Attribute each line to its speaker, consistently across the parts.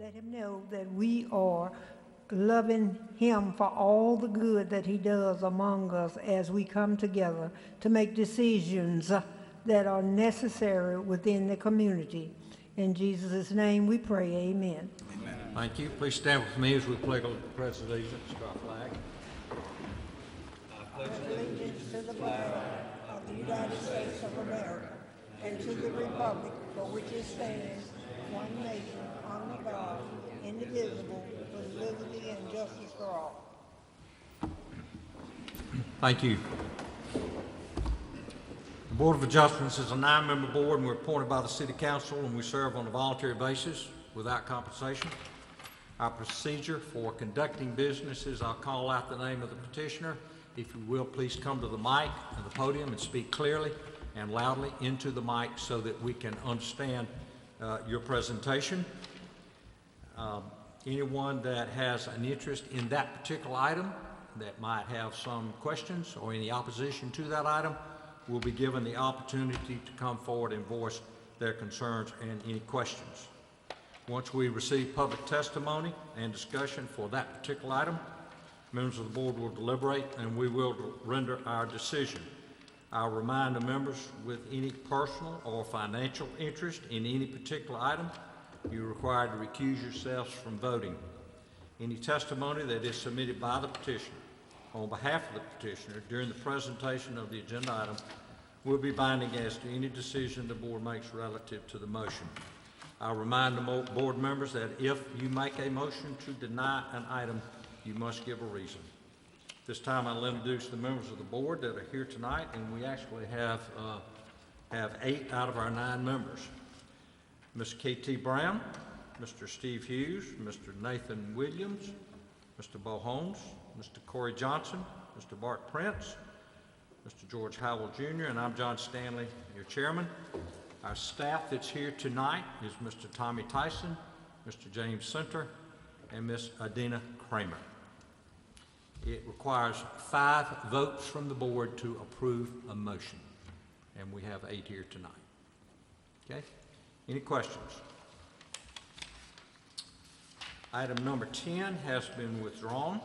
Speaker 1: Let him know that we are loving him for all the good that he does among us as we come together to make decisions that are necessary within the community. In Jesus' name we pray, amen.
Speaker 2: Amen. Thank you. Please stand with me as we pledge allegiance to our flag.
Speaker 1: I pledge allegiance to the flag of the United States of America and to the republic for which it stands, one nation, under God, indivisible, with liberty and justice for all.
Speaker 2: Thank you. The Board of Adjustments is a 9-member board, and we're appointed by the City Council, and we serve on a voluntary basis without compensation. Our procedure for conducting business is I'll call out the name of the petitioner. If you will, please come to the mic and the podium and speak clearly and loudly into the mic so that we can understand your presentation. Anyone that has an interest in that particular item that might have some questions or any opposition to that item will be given the opportunity to come forward and voice their concerns and any questions. Once we receive public testimony and discussion for that particular item, members of the board will deliberate and we will render our decision. I'll remind the members with any personal or financial interest in any particular item, you're required to recuse yourselves from voting. Any testimony that is submitted by the petitioner on behalf of the petitioner during the presentation of the agenda item will be binding as to any decision the board makes relative to the motion. I'll remind the board members that if you make a motion to deny an item, you must give a reason. This time I'll introduce the members of the board that are here tonight, and we actually have 8 out of our 9 members. Ms. K.T. Brown, Mr. Steve Hughes, Mr. Nathan Williams, Mr. Bo Holmes, Mr. Corey Johnson, Mr. Bart Prince, Mr. George Howell Jr., and I'm John Stanley, your chairman. Our staff that's here tonight is Mr. Tommy Tyson, Mr. James Center, and Ms. Adina Kramer. It requires 5 votes from the board to approve a motion, and we have 8 here tonight. Okay? Any questions? Item number 10 has been withdrawn.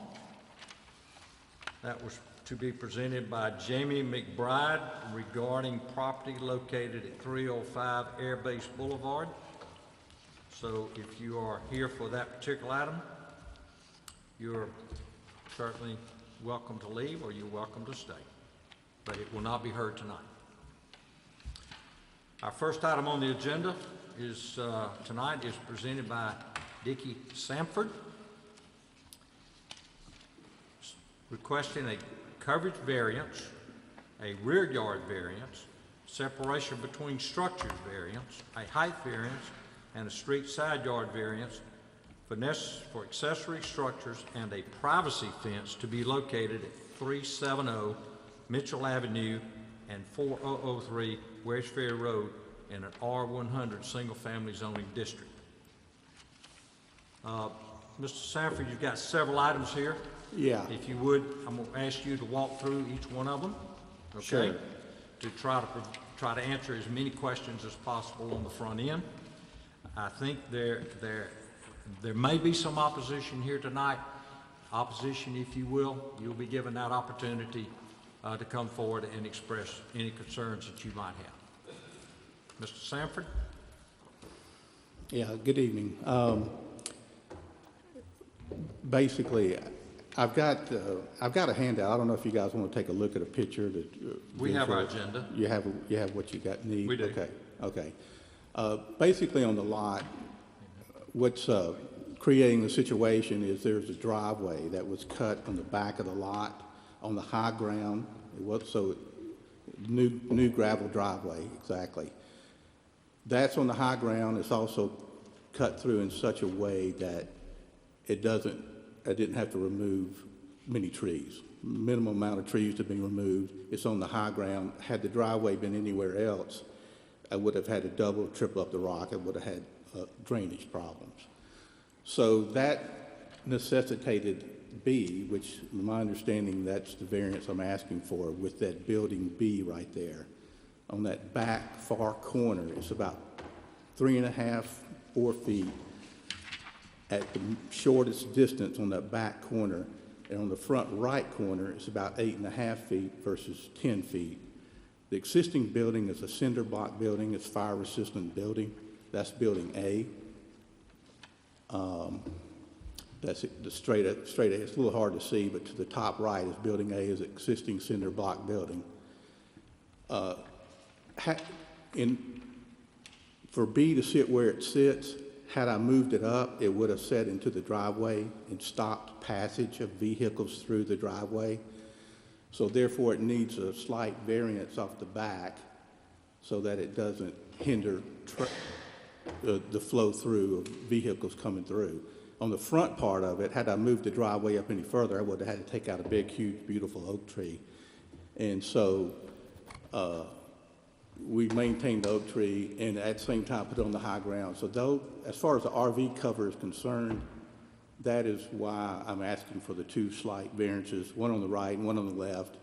Speaker 2: That was to be presented by Jamie McBride regarding property located at 305 Air Base Boulevard. So if you are here for that particular item, you're certainly welcome to leave or you're welcome to stay, but it will not be heard tonight. Our first item on the agenda is tonight is presented by Dickie Sanford, requesting a coverage variance, a rear yard variance, separation between structures variance, a height variance, and a street side yard variance for accessory structures and a privacy fence to be located at 370 Mitchell Avenue and 4003 West Ferry Road in an R100 single-family zoning district. Mr. Sanford, you've got several items here.
Speaker 3: Yeah.
Speaker 2: If you would, I'm going to ask you to walk through each one of them, okay?
Speaker 3: Sure.
Speaker 2: To try to answer as many questions as possible on the front end. I think there may be some opposition here tonight. Opposition, if you will, you'll be given that opportunity to come forward and express any concerns that you might have. Mr. Sanford?
Speaker 3: Yeah, good evening. Basically, I've got a handout. I don't know if you guys want to take a look at a picture.
Speaker 2: We have our agenda.
Speaker 3: You have what you got need?
Speaker 2: We do.
Speaker 3: Okay. Basically on the lot, what's creating the situation is there's a driveway that was cut on the back of the lot on the high ground. It was so new gravel driveway, exactly. That's on the high ground. It's also cut through in such a way that I didn't have to remove many trees. Minimum amount of trees to be removed. It's on the high ground. Had the driveway been anywhere else, I would have had to double, triple up the rock. I would have had drainage problems. So that necessitated B, which my understanding that's the variance I'm asking for with that building B right there. On that back far corner, it's about 3.5, 4 feet at the shortest distance on that back corner, and on the front right corner, it's about 8.5 feet versus 10 feet. The existing building is a cinder block building. It's fire-resistant building. That's building A. That's the straight A. It's a little hard to see, but to the top right is building A, is existing cinder block building. For B to sit where it sits, had I moved it up, it would have set into the driveway and stopped passage of vehicles through the driveway. So therefore, it needs a slight variance off the back so that it doesn't hinder the flow through of vehicles coming through. On the front part of it, had I moved the driveway up any further, I would have had to take out a big, huge, beautiful oak tree. And so we maintained the oak tree and at the same time put it on the high ground. So though, as far as the RV cover is concerned, that is why I'm asking for the two slight variances, one on the right and one on the left.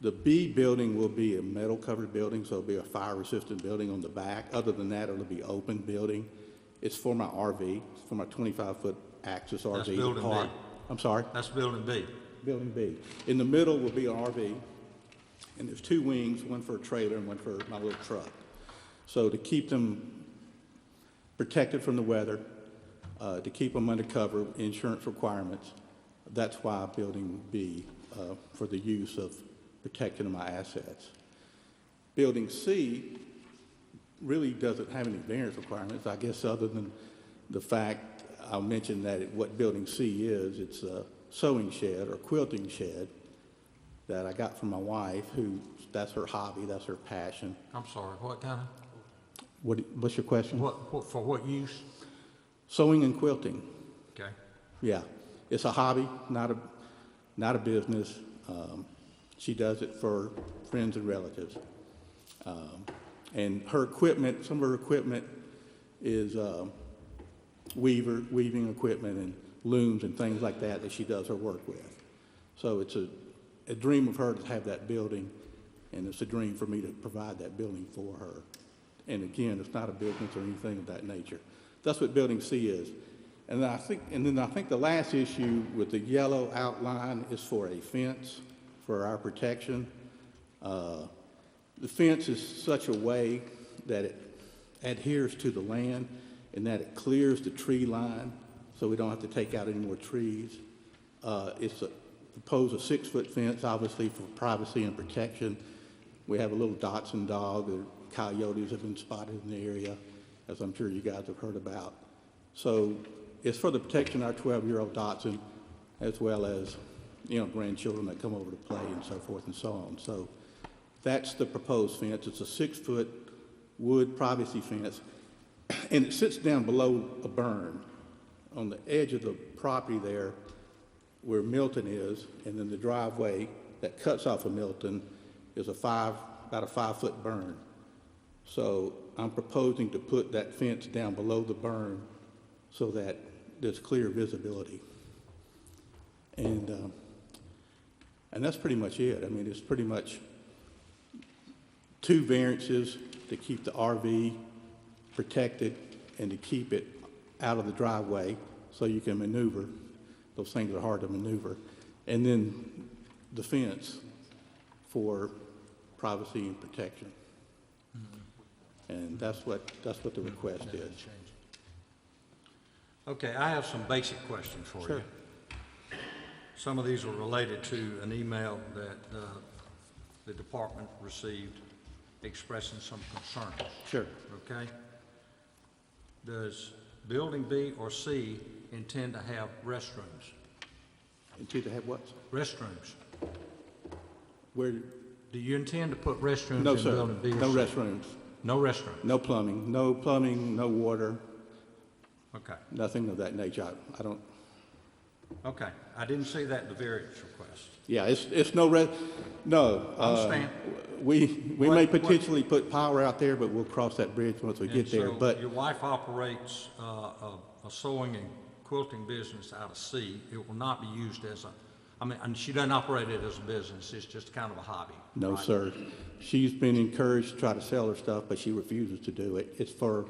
Speaker 3: The B building will be a metal covered building, so it'll be a fire resistant building on the back. Other than that, it'll be open building. It's for my RV, it's for my 25-foot access RV.
Speaker 2: That's building B.
Speaker 3: I'm sorry?
Speaker 2: That's building B.
Speaker 3: Building B. In the middle will be an RV, and there's two wings, one for a trailer and one for my little truck. So to keep them protected from the weather, to keep them under cover, insurance requirements, that's why building B, for the use of protection my assets. Building C really doesn't have any variance requirements, I guess, other than the fact I'll mention that what building C is. It's a sewing shed or quilting shed that I got from my wife, that's her hobby, that's her passion.
Speaker 2: I'm sorry, what kind of?
Speaker 3: What's your question?
Speaker 2: For what use?
Speaker 3: Sewing and quilting.
Speaker 2: Okay.
Speaker 3: Yeah, it's a hobby, not a business. She does it for friends and relatives. And her equipment, some of her equipment is weaving equipment and looms and things like that she does her work with. So it's a dream of her to have that building, and it's a dream for me to provide that building for her. And again, it's not a business or anything of that nature. That's what building C is. And then I think the last issue with the yellow outline is for a fence for our protection. The fence is such a way that it adheres to the land and that it clears the tree line so we don't have to take out any more trees. It's proposed a 6-foot fence, obviously for privacy and protection. We have a little Dachshund dog. The coyotes have been spotted in the area, as I'm sure you guys have heard about. So it's for the protection of our 12-year-old Dachshund, as well as, grandchildren that come over to play and so forth and so on. So that's the proposed fence. It's a 6-foot wood privacy fence, and it sits down below a burn on the edge of the property there where Milton is, and then the driveway that cuts off of Milton is about a 5-foot burn. So I'm proposing to put that fence down below the burn so that there's clear visibility. And that's pretty much it. I mean, it's pretty much 2 variances to keep the RV protected and to keep it out of the driveway so you can maneuver. Those things are hard to maneuver. And then the fence for privacy and protection. And that's what the request is.
Speaker 2: Okay, I have some basic questions for you. Some of these are related to an email that the department received expressing some concerns.
Speaker 3: Sure.
Speaker 2: Okay? Does building B or C intend to have restrooms?
Speaker 3: Intend to have what?
Speaker 2: Restrooms.
Speaker 3: Where?
Speaker 2: Do you intend to put restrooms
Speaker 3: No,
Speaker 2: in
Speaker 3: sir.
Speaker 2: building B or
Speaker 3: No
Speaker 2: C?
Speaker 3: restrooms.
Speaker 2: No restrooms?
Speaker 3: No plumbing. No plumbing, no water,
Speaker 2: Okay.
Speaker 3: nothing of that nature. I don't.
Speaker 2: Okay. I didn't see that in the variance request.
Speaker 3: Yeah, it's no no.
Speaker 2: Understand.
Speaker 3: We may potentially put power out there, but we'll cross that bridge once we get there.
Speaker 2: So
Speaker 3: But
Speaker 2: your wife operates a sewing and quilting business out of C. It will not be used as and she doesn't operate it as a business. It's just kind of a hobby.
Speaker 3: no,
Speaker 2: right?
Speaker 3: sir. She's been encouraged to try to sell her stuff, but she refuses to do it. It's for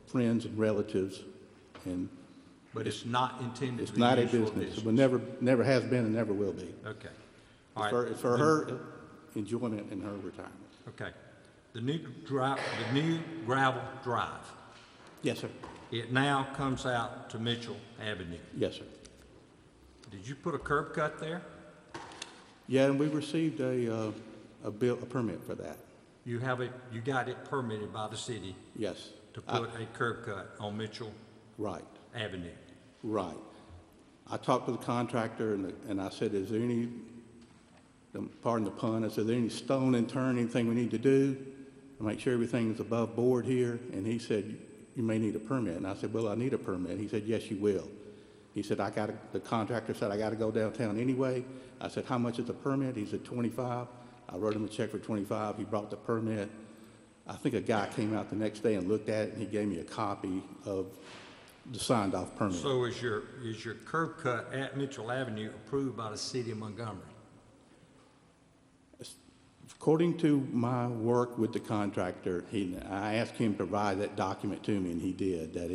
Speaker 3: friends and relatives, and
Speaker 2: But it's not intended to
Speaker 3: It's
Speaker 2: be
Speaker 3: not a
Speaker 2: used for
Speaker 3: business. It will never has been and never will be.
Speaker 2: Okay.
Speaker 3: It's
Speaker 2: All right.
Speaker 3: for, it's for her enjoyment and her retirement.
Speaker 2: Okay. The new gravel drive,
Speaker 3: Yes, sir.
Speaker 2: it now comes out to Mitchell Avenue.
Speaker 3: Yes, sir.
Speaker 2: Did you put a curb cut there?
Speaker 3: Yeah, and we received a permit for that.
Speaker 2: You got it permitted by the city
Speaker 3: Yes.
Speaker 2: to put a curb cut on Mitchell
Speaker 3: Right,
Speaker 2: Avenue.
Speaker 3: right. I talked to the contractor and I said, is there any, pardon the pun, I said, is there any stone and turn, anything we need to do to make sure everything is above board here? And he said, you may need a permit. And I said, well, I need a permit. He said, yes, you will. He said, the contractor said, I got to go downtown anyway. I said, how much is the permit? He said, 25. I wrote him a check for 25. He brought the permit. I think a guy came out the next day and looked at it, and he gave me a copy of the signed off permit.
Speaker 2: So is your curb cut at Mitchell Avenue approved by the city of Montgomery?
Speaker 3: According to my work with the contractor, I asked him to provide that document to me, and he did, that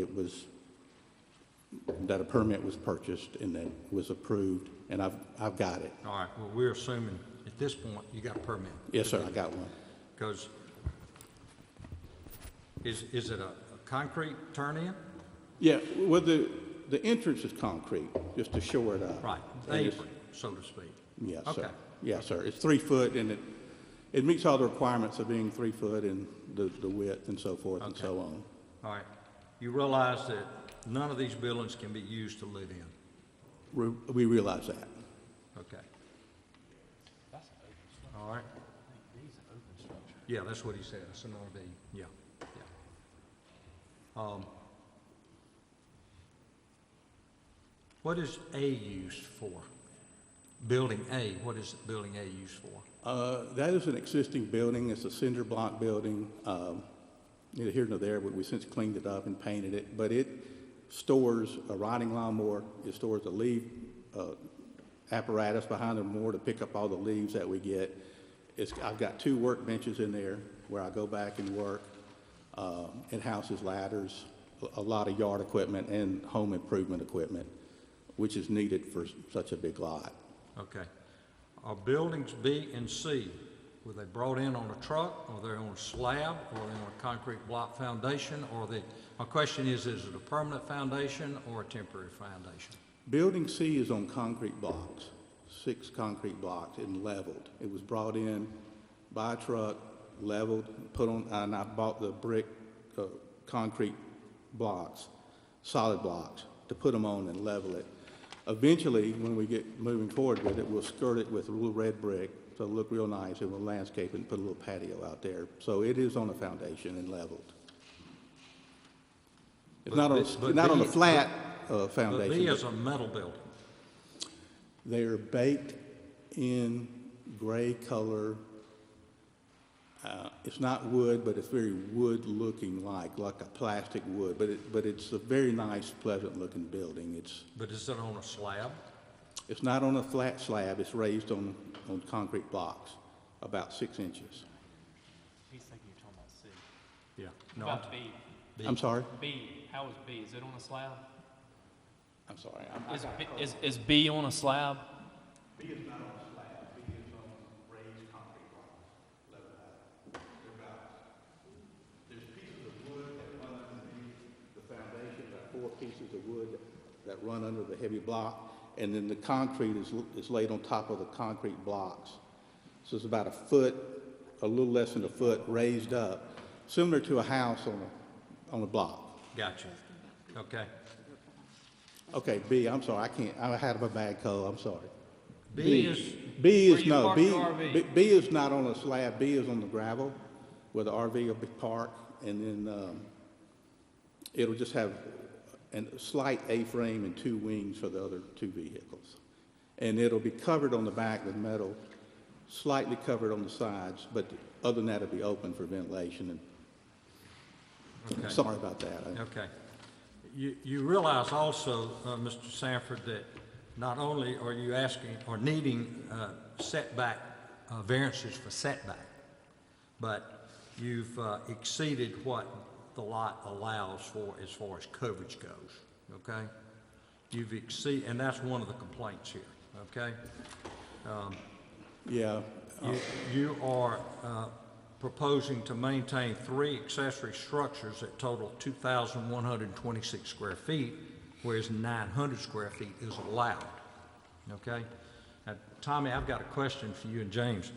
Speaker 3: a permit was purchased and that was approved, and I've got it.
Speaker 2: All right, well, we're assuming at this point you got a permit.
Speaker 3: Yes, sir, I got one.
Speaker 2: Because is it a concrete turn-in?
Speaker 3: Yeah, well, the entrance is concrete, just to shore it up.
Speaker 2: Right,
Speaker 3: And it's-
Speaker 2: apron, so to speak.
Speaker 3: Yes,
Speaker 2: Okay.
Speaker 3: sir. Yes, sir. It's 3 foot, and it meets all the requirements of being 3 foot and the width and so forth and so on.
Speaker 2: All right. You realize that none of these buildings can be used to live in?
Speaker 3: We realize that.
Speaker 2: Okay. All right. Yeah, that's what he said. It's an RV. Yeah, yeah. What is A used for? Building A, what is building A used for?
Speaker 3: That is an existing building. It's a cinder block building. Neither here nor there, but we since cleaned it up and painted it. But it stores a riding lawnmower. It stores a leaf apparatus behind the mower to pick up all the leaves that we get. I've got 2 work benches in there where I go back and work. It houses ladders, a lot of yard equipment and home improvement equipment, which is needed for such a big lot.
Speaker 2: Okay. Are buildings B and C, were they brought in on a truck, or they're on a slab, or they're on a concrete block foundation, or my question is it a permanent foundation or a temporary foundation?
Speaker 3: Building C is on concrete blocks, 6 concrete blocks and leveled. It was brought in by a truck, leveled, put on, and I bought the brick concrete blocks, solid blocks, to put them on and level it. Eventually, when we get moving forward with it, we'll skirt it with a little red brick, so it'll look real nice, and we'll landscape it and put a little patio out there. So it is on a foundation and leveled. It's not on a flat foundation.
Speaker 2: But B is a metal building.
Speaker 3: They're baked in gray color. It's not wood, but it's very wood-looking, like a plastic wood. But it's a very nice, pleasant-looking building.
Speaker 2: But is it on a slab?
Speaker 3: It's not on a flat slab. It's raised on concrete blocks, about 6 inches.
Speaker 4: He's thinking you're talking about C.
Speaker 2: Yeah.
Speaker 4: What
Speaker 2: No,
Speaker 4: about B?
Speaker 3: I'm sorry.
Speaker 4: B, how is B? Is it on a slab?
Speaker 3: I'm sorry.
Speaker 4: Is B on a slab?
Speaker 3: B is not on a slab. B is on raised concrete blocks, level out. There's pieces of wood that run underneath the foundation. There are 4 pieces of wood that run under the heavy block, and then the concrete is laid on top of the concrete blocks. So it's about a foot, a little less than a foot, raised up, similar to a house on a block.
Speaker 2: gotcha. Okay.
Speaker 3: Okay, B. I'm sorry. I had a bad code. I'm sorry.
Speaker 2: B is,
Speaker 3: B
Speaker 4: Where
Speaker 3: is
Speaker 4: you
Speaker 3: no.
Speaker 4: park
Speaker 3: B,
Speaker 4: your RV?
Speaker 3: B is not on a slab. B is on the gravel, where the RV will be parked, and then it'll just have a slight A-frame and 2 wings for the other 2 vehicles, and it'll be covered on the back with metal, slightly covered on the sides, but other than that, it'll be open for ventilation. And
Speaker 2: okay.
Speaker 3: sorry about that.
Speaker 2: Okay. You realize also, Mr. Sanford, that not only are you asking or needing setback variances for setback, but you've exceeded what the lot allows for as far as coverage goes, okay? You've exceeded, and that's one of the complaints here, okay?
Speaker 3: Yeah,
Speaker 2: You are proposing to maintain 3 accessory structures that total 2,126 square feet, whereas 900 square feet is allowed, okay? Now, Tommy, I've got a question for you and James.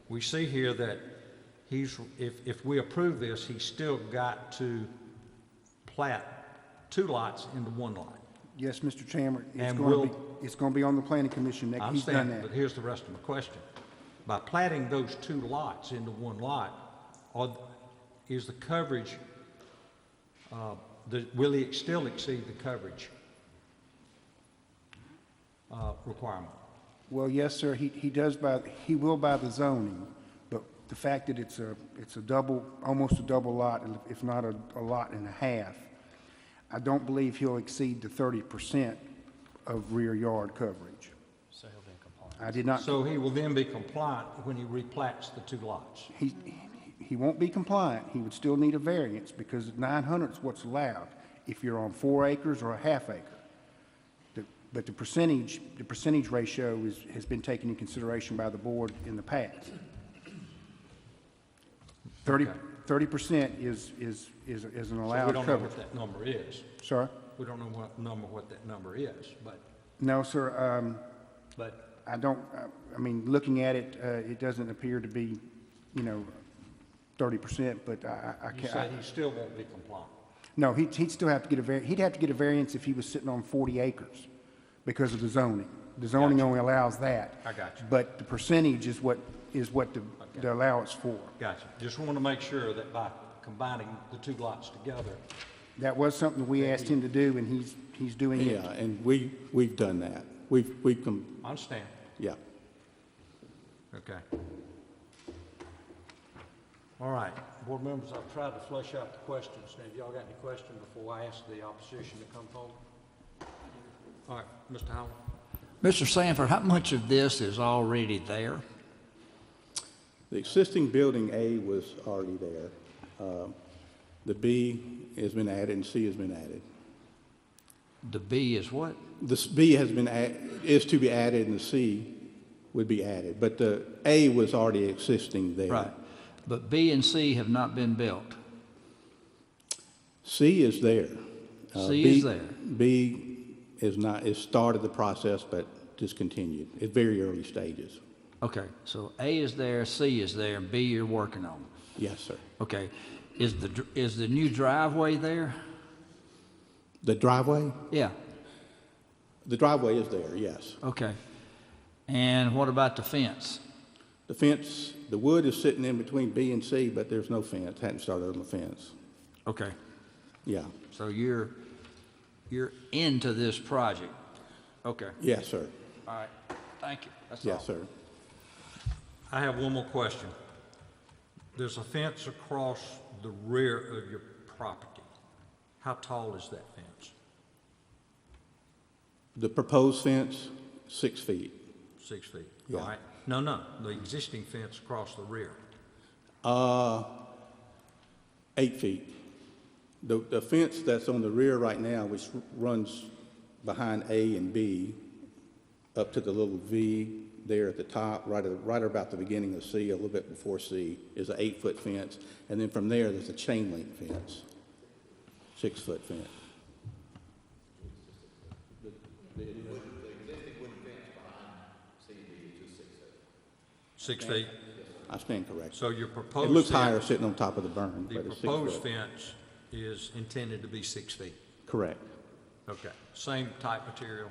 Speaker 2: We see here that if we approve this, he's still got to plat 2 lots into 1 lot.
Speaker 5: Yes, Mr. Chairman,
Speaker 2: And
Speaker 5: it's going to be on the planning commission.
Speaker 2: I
Speaker 5: He's done
Speaker 2: understand,
Speaker 5: that.
Speaker 2: but here's the rest of my question. By platting those 2 lots into 1 lot, is the coverage, will he still exceed the coverage requirement?
Speaker 5: Well, yes, sir, he will by the zoning, but the fact that it's a double, almost a double lot, if not a lot and a half, I don't believe he'll exceed the 30% of rear yard coverage.
Speaker 4: So he'll be in compliance.
Speaker 5: I did not,
Speaker 2: So he will then be compliant when he replats the 2 lots?
Speaker 5: he won't be compliant. He would still need a variance because 900 is what's allowed if you're on 4 acres or a half acre. But the percentage ratio has been taken into consideration by the board in the past. 30% is an
Speaker 2: So we
Speaker 5: allowed
Speaker 2: don't know
Speaker 5: coverage.
Speaker 2: what that number is.
Speaker 5: Sir?
Speaker 2: We don't know what that number is, but
Speaker 5: No, sir.
Speaker 2: But
Speaker 5: I don't, I mean, looking at it, it doesn't appear to be, 30%, but I
Speaker 2: you
Speaker 5: can't.
Speaker 2: said he still won't be compliant.
Speaker 5: No, he'd still have to get he'd have to get a variance if he was sitting on 40 acres because of the zoning. The zoning
Speaker 2: Gotcha.
Speaker 5: only allows that.
Speaker 2: I got you.
Speaker 5: But the percentage is what the allowance for.
Speaker 2: Gotcha. Just want to make sure that by combining the 2 lots together,
Speaker 5: That was something we asked him to do, and he's doing it.
Speaker 3: yeah, and we've done that.
Speaker 2: I understand.
Speaker 3: Yeah.
Speaker 2: Okay. All right, board members, I've tried to flesh out the questions. Now, have y'all got any questions before I ask the opposition to come forward? All right, Mr. Howell.
Speaker 6: Mr. Sanford, how much of this is already there?
Speaker 3: The existing building A was already there. The B has been added and C has been added.
Speaker 6: The B is what?
Speaker 3: The B is to be added and the C would be added, but the A was already existing there.
Speaker 6: Right. But B and C have not been built.
Speaker 3: C is there.
Speaker 6: C is there.
Speaker 3: B is not, it started the process but discontinued. It's very early stages.
Speaker 6: Okay, so A is there, C is there, and B you're working on.
Speaker 3: Yes, sir.
Speaker 6: Okay, is the new driveway there?
Speaker 3: The driveway?
Speaker 6: Yeah,
Speaker 3: The driveway is there, yes.
Speaker 6: okay. And what about the fence?
Speaker 3: The fence, the wood is sitting in between B and C, but there's no fence, hadn't started on the fence.
Speaker 6: Okay,
Speaker 3: Yeah,
Speaker 6: so you're into this project. Okay,
Speaker 3: yes, sir.
Speaker 6: all right, thank you. That's all.
Speaker 3: Yes, sir.
Speaker 2: I have one more question. There's a fence across the rear of your property. How tall is that fence?
Speaker 3: The proposed fence, 6 feet.
Speaker 2: 6 feet,
Speaker 3: Yeah.
Speaker 2: all right? No, the existing fence across the rear.
Speaker 3: 8 feet. The fence that's on the rear right now, which runs behind A and B, up to the little V there at the top, right about the beginning of C, a little bit before C, is an 8-foot fence. And then from there, there's a chain link fence, 6-foot fence.
Speaker 2: 6 feet?
Speaker 3: I stand corrected.
Speaker 2: So your proposed
Speaker 3: It looks
Speaker 2: fence-
Speaker 3: higher sitting on top of the berm,
Speaker 2: The
Speaker 3: but it's 6
Speaker 2: proposed
Speaker 3: foot.
Speaker 2: fence is intended to be 6 feet.
Speaker 3: Correct.
Speaker 2: Okay. Same type material,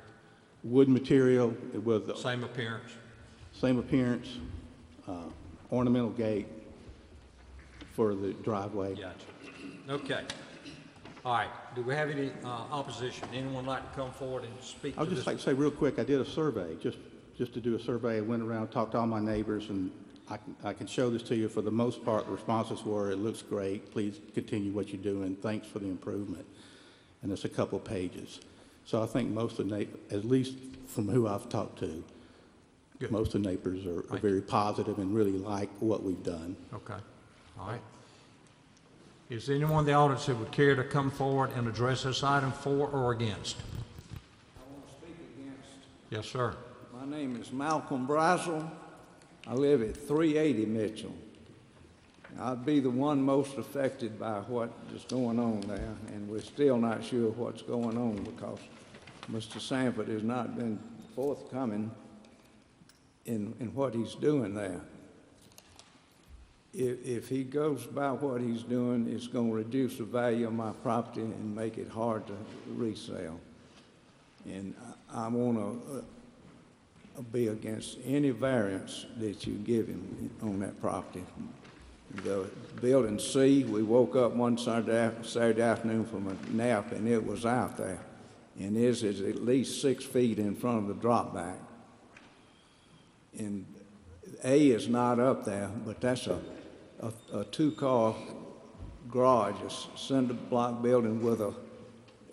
Speaker 3: Wood material with the
Speaker 2: same appearance?
Speaker 3: same appearance, ornamental gate for the driveway.
Speaker 2: Gotcha. Okay. All right. Do we have any opposition? Anyone like to come forward and speak to
Speaker 3: I'd
Speaker 2: this?
Speaker 3: just like to say real quick, I did a survey, just to do a survey. I went around, talked to all my neighbors, and I can show this to you. For the most part, the responses were, it looks great, please continue what you're doing, thanks for the improvement. And it's a couple pages. So I think most of the at least from who I've talked to,
Speaker 2: Good.
Speaker 3: most of the neighbors are
Speaker 2: Right.
Speaker 3: very positive and really like what we've done.
Speaker 2: Okay. All right. Is there anyone in the audience who would care to come forward and address this item for or against?
Speaker 7: I want
Speaker 2: Yes, sir.
Speaker 7: My name is Malcolm Brazel. I live at 380 Mitchell. I'd be the one most affected by what is going on there, and we're still not sure what's going on because Mr. Sanford has not been forthcoming in what he's doing there. If he goes by what he's doing, it's going to reduce the value of my property and make it hard to resell. And I want to be against any variance that you give him on that property. The building C, we woke up one Saturday afternoon from a nap, and it was out there. And this is at least 6 feet in front of the drop back. And A is not up there, but that's a two-car garage, a cinder block building with a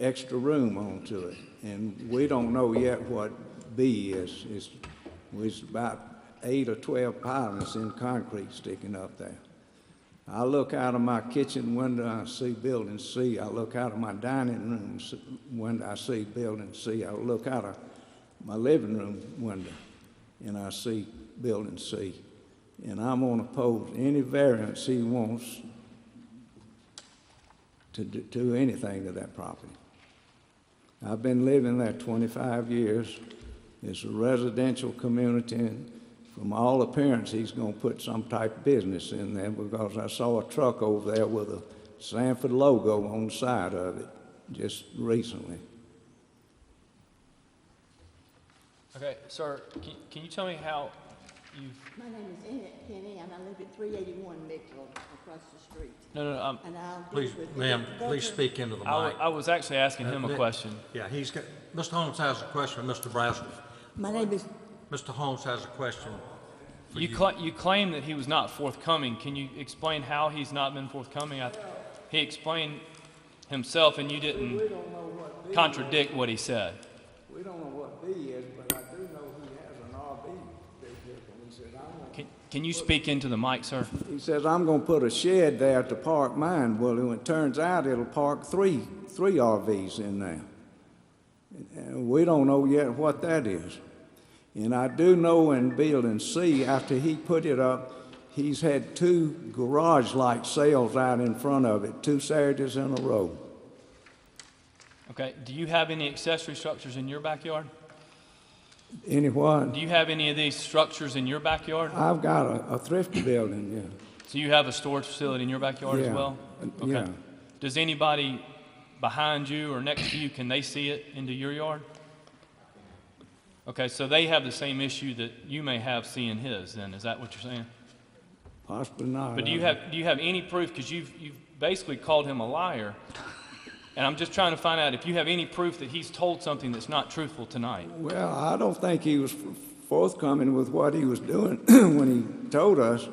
Speaker 7: extra room onto it. And we don't know yet what B is. It's about 8 or 12 pilings in concrete sticking up there. I look out of my kitchen window, I see building C. I look out of my dining room window, I see building C. I look out of my living room window, and I see building C. And I'm going to oppose any variance he wants to do anything to that property. I've been living there 25 years. It's a residential community, and from all appearance, he's going to put some type of business in there because I saw a truck over there with a Sanford logo on the side of it just recently.
Speaker 4: Okay, sir, can you tell me how you've...
Speaker 8: My name is Annette Kenny, and I live at 381 Mitchell, across the street.
Speaker 4: No,
Speaker 8: And I'll
Speaker 2: Please,
Speaker 8: deal with
Speaker 2: ma'am, please speak into the mic.
Speaker 4: I was actually asking him a question.
Speaker 2: Yeah, Mr. Holmes has a question, Mr. Brazel.
Speaker 8: My name is,
Speaker 2: Mr. Holmes has a question.
Speaker 4: You claim that he was not forthcoming. Can you explain how he's not been forthcoming? He explained himself, and you didn't contradict what he said.
Speaker 7: We don't know what B is, but I do know he has an RV vehicle. He says,
Speaker 4: Can you speak into the mic, sir?
Speaker 7: He says, I'm going to put a shed there to park mine. Well, when it turns out, it'll park three RVs in there. And we don't know yet what that is. And I do know in building C, after he put it up, he's had 2 garage-like sales out in front of it, 2 Saturdays in a row.
Speaker 4: Okay, do you have any accessory structures in your backyard?
Speaker 7: Any what?
Speaker 4: Do you have any of these structures in your backyard?
Speaker 7: I've got a thrifty building, yeah.
Speaker 4: So you have a storage facility in your backyard as
Speaker 7: Yeah,
Speaker 4: well? Okay.
Speaker 7: yeah.
Speaker 4: Does anybody behind you or next to you, can they see it into your yard? Okay, so they have the same issue that you may have seeing his then, is that what you're saying?
Speaker 7: Possibly not.
Speaker 4: But do you have any proof, because you've basically called him a liar, and I'm just trying to find out if you have any proof that he's told something that's not truthful tonight.
Speaker 7: Well, I don't think he was forthcoming with what he was doing when he told us.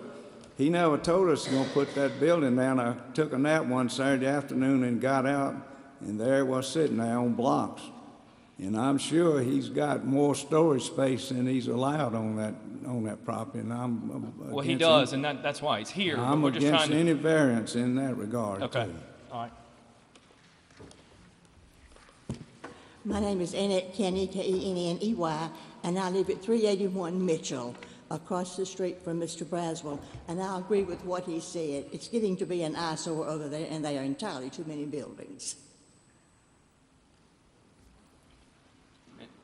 Speaker 7: He never told us he was going to put that building down. I took a nap one Saturday afternoon and got out, and there it was sitting there on blocks. And I'm sure he's got more storage space than he's allowed on that property. And I'm
Speaker 4: Well, he does, and that's why he's here.
Speaker 7: I'm
Speaker 4: We're just
Speaker 7: against
Speaker 4: trying to...
Speaker 7: any variance in that regard.
Speaker 4: Okay,
Speaker 7: too.
Speaker 4: all right.
Speaker 8: my name is Annette Kenny, K-E-N-N-E-Y, and I live at 381 Mitchell, across the street from Mr. Braswell. And I agree with what he said. It's getting to be an eyesore over there, and they are entirely too many buildings.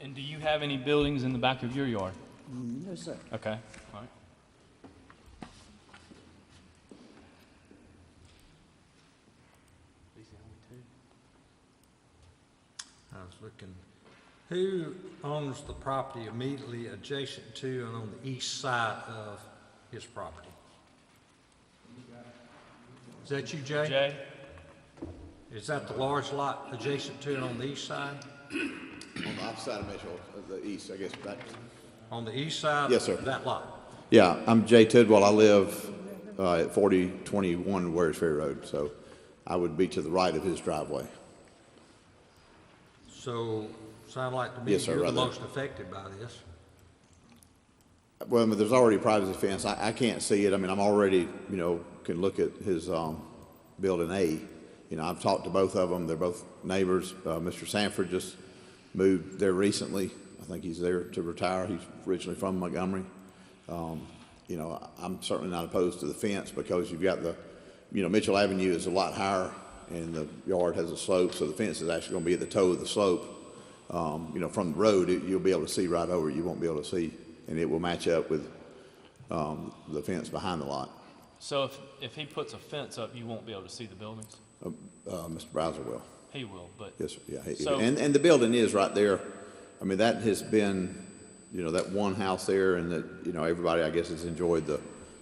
Speaker 4: And do you have any buildings in the back of your yard?
Speaker 8: No, sir.
Speaker 4: Okay, all right.
Speaker 2: I was looking, who owns the property immediately adjacent to and on the east side of his property? Is that you, Jay?
Speaker 4: Jay?
Speaker 2: Is that the large lot adjacent to and on the east side?
Speaker 9: On the opposite side of Mitchell, the east, I guess.
Speaker 2: On the east side?
Speaker 9: Yes, sir.
Speaker 2: Of that lot?
Speaker 9: Yeah, I'm Jay Tidwell. I live at 4021 Warriors Ferry Road, so I would be to the right of his driveway.
Speaker 2: So, sound like to me
Speaker 9: Yes, sir,
Speaker 2: you're the
Speaker 9: right there.
Speaker 2: most affected by this.
Speaker 9: Well, I mean, there's already a privacy fence. I can't see it. I mean, I'm already, can look at his building A. I've talked to both of them. They're both neighbors. Mr. Sanford just moved there recently. I think he's there to retire. He's originally from Montgomery. You know, I'm certainly not opposed to the fence because you've got the, you know, Mitchell Avenue is a lot higher and the yard has a slope, so the fence is actually going to be at the toe of the slope. You know, from the road, you'll be able to see right over it. You won't be able to see, and it will match up with the fence behind the lot.
Speaker 4: So if he puts a fence up, you won't be able to see the buildings?
Speaker 9: Mr. Browser will.
Speaker 4: He will, but.
Speaker 9: Yes, sir. Yeah.
Speaker 4: So-
Speaker 9: And the building is right there. I mean, that has been, you know, that one house there, and that, you know, everybody, I guess, has enjoyed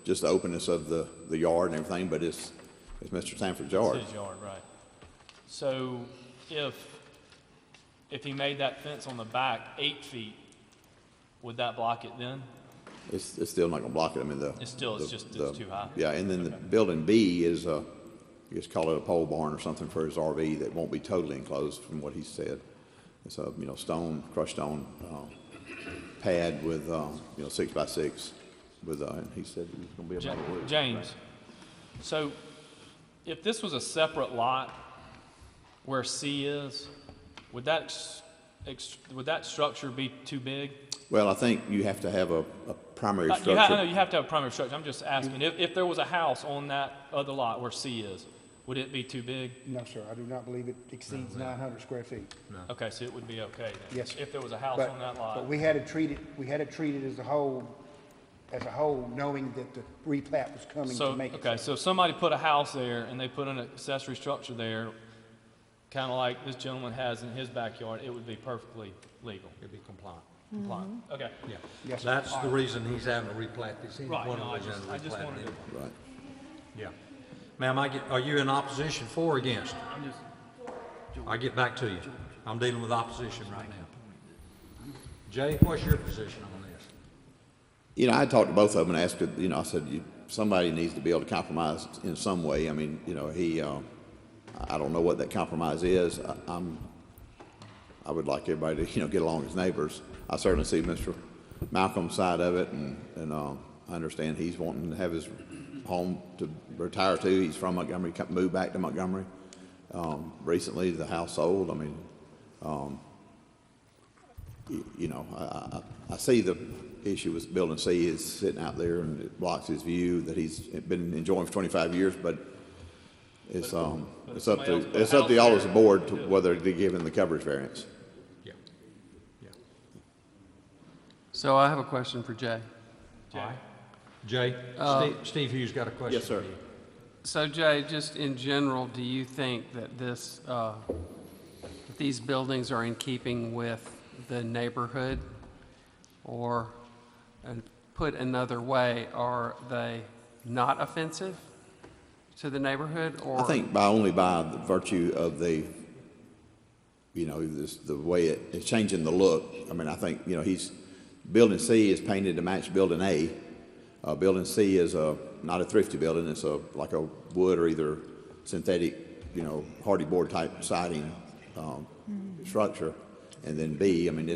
Speaker 9: just the openness of the yard and everything, but it's Mr. Sanford's yard.
Speaker 4: It's his yard, right. So if he made that fence on the back 8 feet, would that block it then?
Speaker 9: It's still not gonna block it. I mean,
Speaker 4: It's too high?
Speaker 9: Yeah, and then the building B is, you just call it a pole barn or something for his RV that won't be totally enclosed from what he said. It's a, you know, crushed stone, pad with, you know, 6x6 with, and he said it was gonna be a metal roof.
Speaker 4: James, so if this was a separate lot where C is, would that structure be too big?
Speaker 9: Well, I think you have to have a primary
Speaker 4: I
Speaker 9: structure.
Speaker 4: know you have to have a primary structure. I'm just asking, if there was a house on that other lot where C is, would it be too big?
Speaker 5: No, sir, I do not believe it exceeds 900 square feet.
Speaker 4: Okay, so it would be okay then?
Speaker 5: Yes, sir.
Speaker 4: If there was a house
Speaker 5: But-
Speaker 4: on that lot?
Speaker 5: But we had to treat it as a whole, knowing that the replat was coming to make it.
Speaker 4: Okay, so if somebody put a house there and they put an accessory structure there, kind of like this gentleman has in his backyard, it would be perfectly legal,
Speaker 2: It'd be compliant.
Speaker 4: compliant. Okay.
Speaker 2: Yeah.
Speaker 5: Yes, sir.
Speaker 2: That's the reason he's having to replat this. He's
Speaker 4: Right,
Speaker 2: one
Speaker 4: no,
Speaker 2: of
Speaker 4: I
Speaker 2: those
Speaker 4: just
Speaker 2: having to replat
Speaker 4: wanted
Speaker 2: it.
Speaker 4: to.
Speaker 9: Right.
Speaker 2: Yeah. Ma'am, are you in opposition for or against? I'll get back to you. I'm dealing with opposition right now. Jay, what's your position on this?
Speaker 9: You know, I talked to both of them and asked, you know, I said, somebody needs to be able to compromise in some way. I mean, you know, I don't know what that compromise is. I would like everybody to, you know, get along as neighbors. I certainly see Mr. Malcolm's side of it, and I understand he's wanting to have his home to retire to. He's from Montgomery, moved back to Montgomery. Recently, the house sold. I mean, you know, I see the issue with building C is sitting out there and it blocks his view that he's been enjoying for 25 years, but it's up to y'all as a board to whether to give him the coverage variance.
Speaker 2: Yeah. Yeah.
Speaker 10: So I have a question for Jay.
Speaker 2: All right. Jay, Steve Hughes got a question.
Speaker 9: Yes, sir.
Speaker 2: for you.
Speaker 10: So Jay, just in general, do you think that that these buildings are in keeping with the neighborhood? Or, and put another way, are they not offensive to the neighborhood? Or
Speaker 9: I think only by the virtue of the, you know, the way it's changing the look. I mean, I think, you know, building C is painted to match building A. Building C is not a thrifty building. It's like a wood or either synthetic, you know, hardy board type siding structure. And then B, I mean,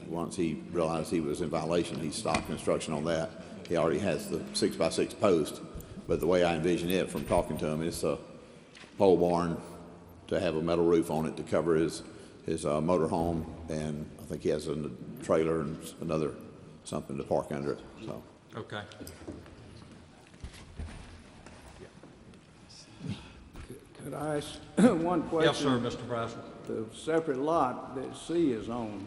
Speaker 9: once he realized he was in violation, he stopped construction on that. He already has the 6x6 post, but the way I envision it from talking to him, it's a pole barn to have a metal roof on it to cover his motor home, and I think he has a trailer and another something to park under it. So.
Speaker 2: Okay.
Speaker 7: Could I ask one question?
Speaker 2: Yes, sir, Mr. Brazel.
Speaker 7: The separate lot that C is on,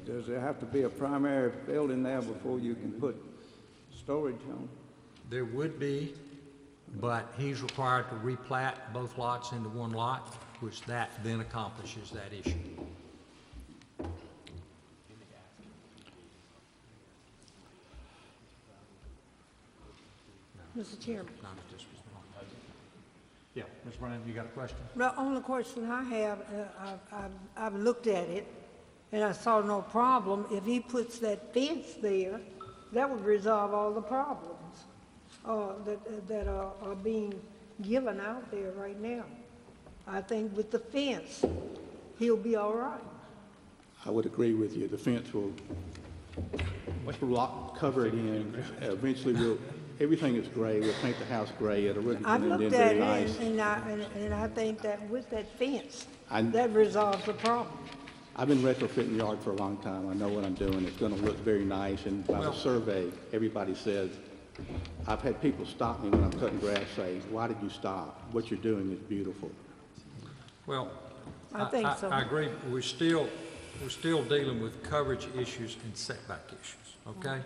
Speaker 7: does there have to be a primary building there before you can put storage on?
Speaker 2: There would be, but he's required to replat both lots into one lot, which that then accomplishes that issue.
Speaker 1: Mr. Chairman.
Speaker 2: Not at this point. Yeah, Ms. Brown, you got a question?
Speaker 1: The only question I have, I've looked at it, and I saw no problem. If he puts that fence there, that would resolve all the problems that are being given out there right now. I think with the fence, he'll be all right.
Speaker 3: I would agree with you. The fence will cover it in. Eventually, everything is gray. We'll paint the house gray. It'll look
Speaker 1: I've
Speaker 3: and then
Speaker 1: looked at
Speaker 3: very nice.
Speaker 1: it, and I think that with that fence,
Speaker 3: I-
Speaker 1: that resolves the problem.
Speaker 3: I've been retrofitting yard for a long time. I know what I'm doing. It's going to look very nice. And by the survey, everybody says, I've had people stop me when I'm cutting grass, say, why did you stop? What you're doing is beautiful.
Speaker 2: Well,
Speaker 1: I think so.
Speaker 2: I agree. We're still dealing with coverage issues and setback issues, okay?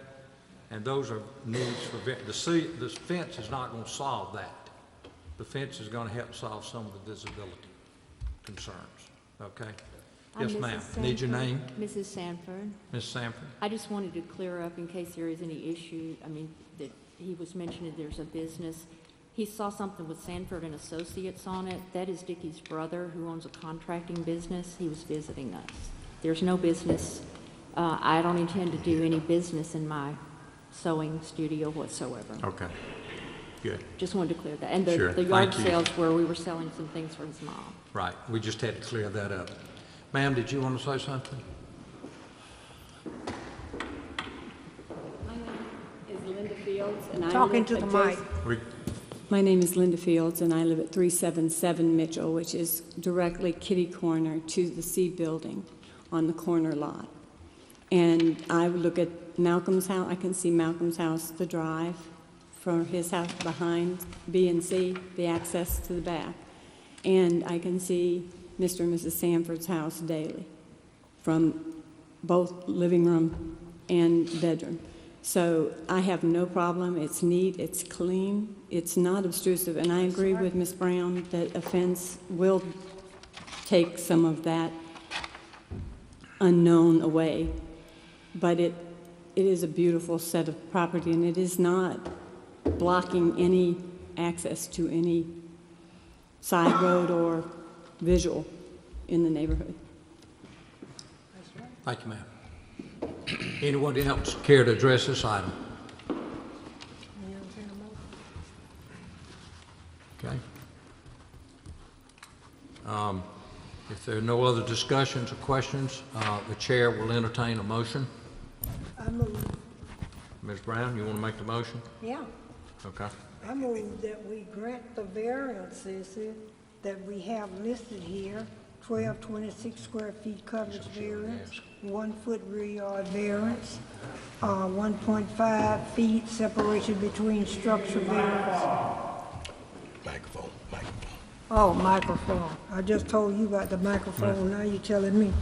Speaker 2: And those are needs for, the fence is not going to solve that. The fence is going to help solve some of the visibility concerns, okay?
Speaker 11: I'm
Speaker 2: Yes, ma'am.
Speaker 11: Mrs.
Speaker 2: Need your
Speaker 11: Sanford.
Speaker 2: name?
Speaker 11: Mrs. Sanford.
Speaker 2: Ms. Sanford?
Speaker 11: I just wanted to clear up in case there is any issue. I mean, that he was mentioning there's a business. He saw something with Sanford and Associates on it. That is Dickie's brother who owns a contracting business. He was visiting us. There's no business. I don't intend to do any business in my sewing studio whatsoever.
Speaker 2: Okay, good.
Speaker 11: Just wanted to clear that. And
Speaker 2: Sure,
Speaker 11: the yard
Speaker 2: thank you.
Speaker 11: sales where we were selling some things for his mom.
Speaker 2: Right, we just had to clear that up. Ma'am, did you want to say something?
Speaker 12: My name is Linda Fields, and I
Speaker 1: Talking
Speaker 12: live
Speaker 1: to the
Speaker 12: adjacent-
Speaker 1: mic.
Speaker 12: My name is Linda Fields, and I live at 377 Mitchell, which is directly kitty corner to the C building on the corner lot. And I would look at Malcolm's house. I can see Malcolm's house, the drive from his house behind B and C, the access to the back. And I can see Mr. and Mrs. Sanford's house daily from both living room and bedroom. So I have no problem. It's neat, it's clean, it's not obtrusive. And I agree with Ms. Brown that a fence will take some of that unknown away. But it is a beautiful set of property, and it is not blocking any access to any side road or visual in the neighborhood.
Speaker 2: Thank you, ma'am. Anyone else care to address this item? Okay. If there are no other discussions or questions, the chair will entertain a motion.
Speaker 1: I move,
Speaker 2: Ms. Brown, you want to make the motion?
Speaker 1: yeah,
Speaker 2: Okay.
Speaker 1: I move that we grant the variances that we have listed here, 1226 square feet coverage variance, 1 foot rear yard variance, 1.5 feet separation between structure variance.
Speaker 9: Microphone.
Speaker 1: Oh, microphone. I just told you about the microphone, now you're telling me.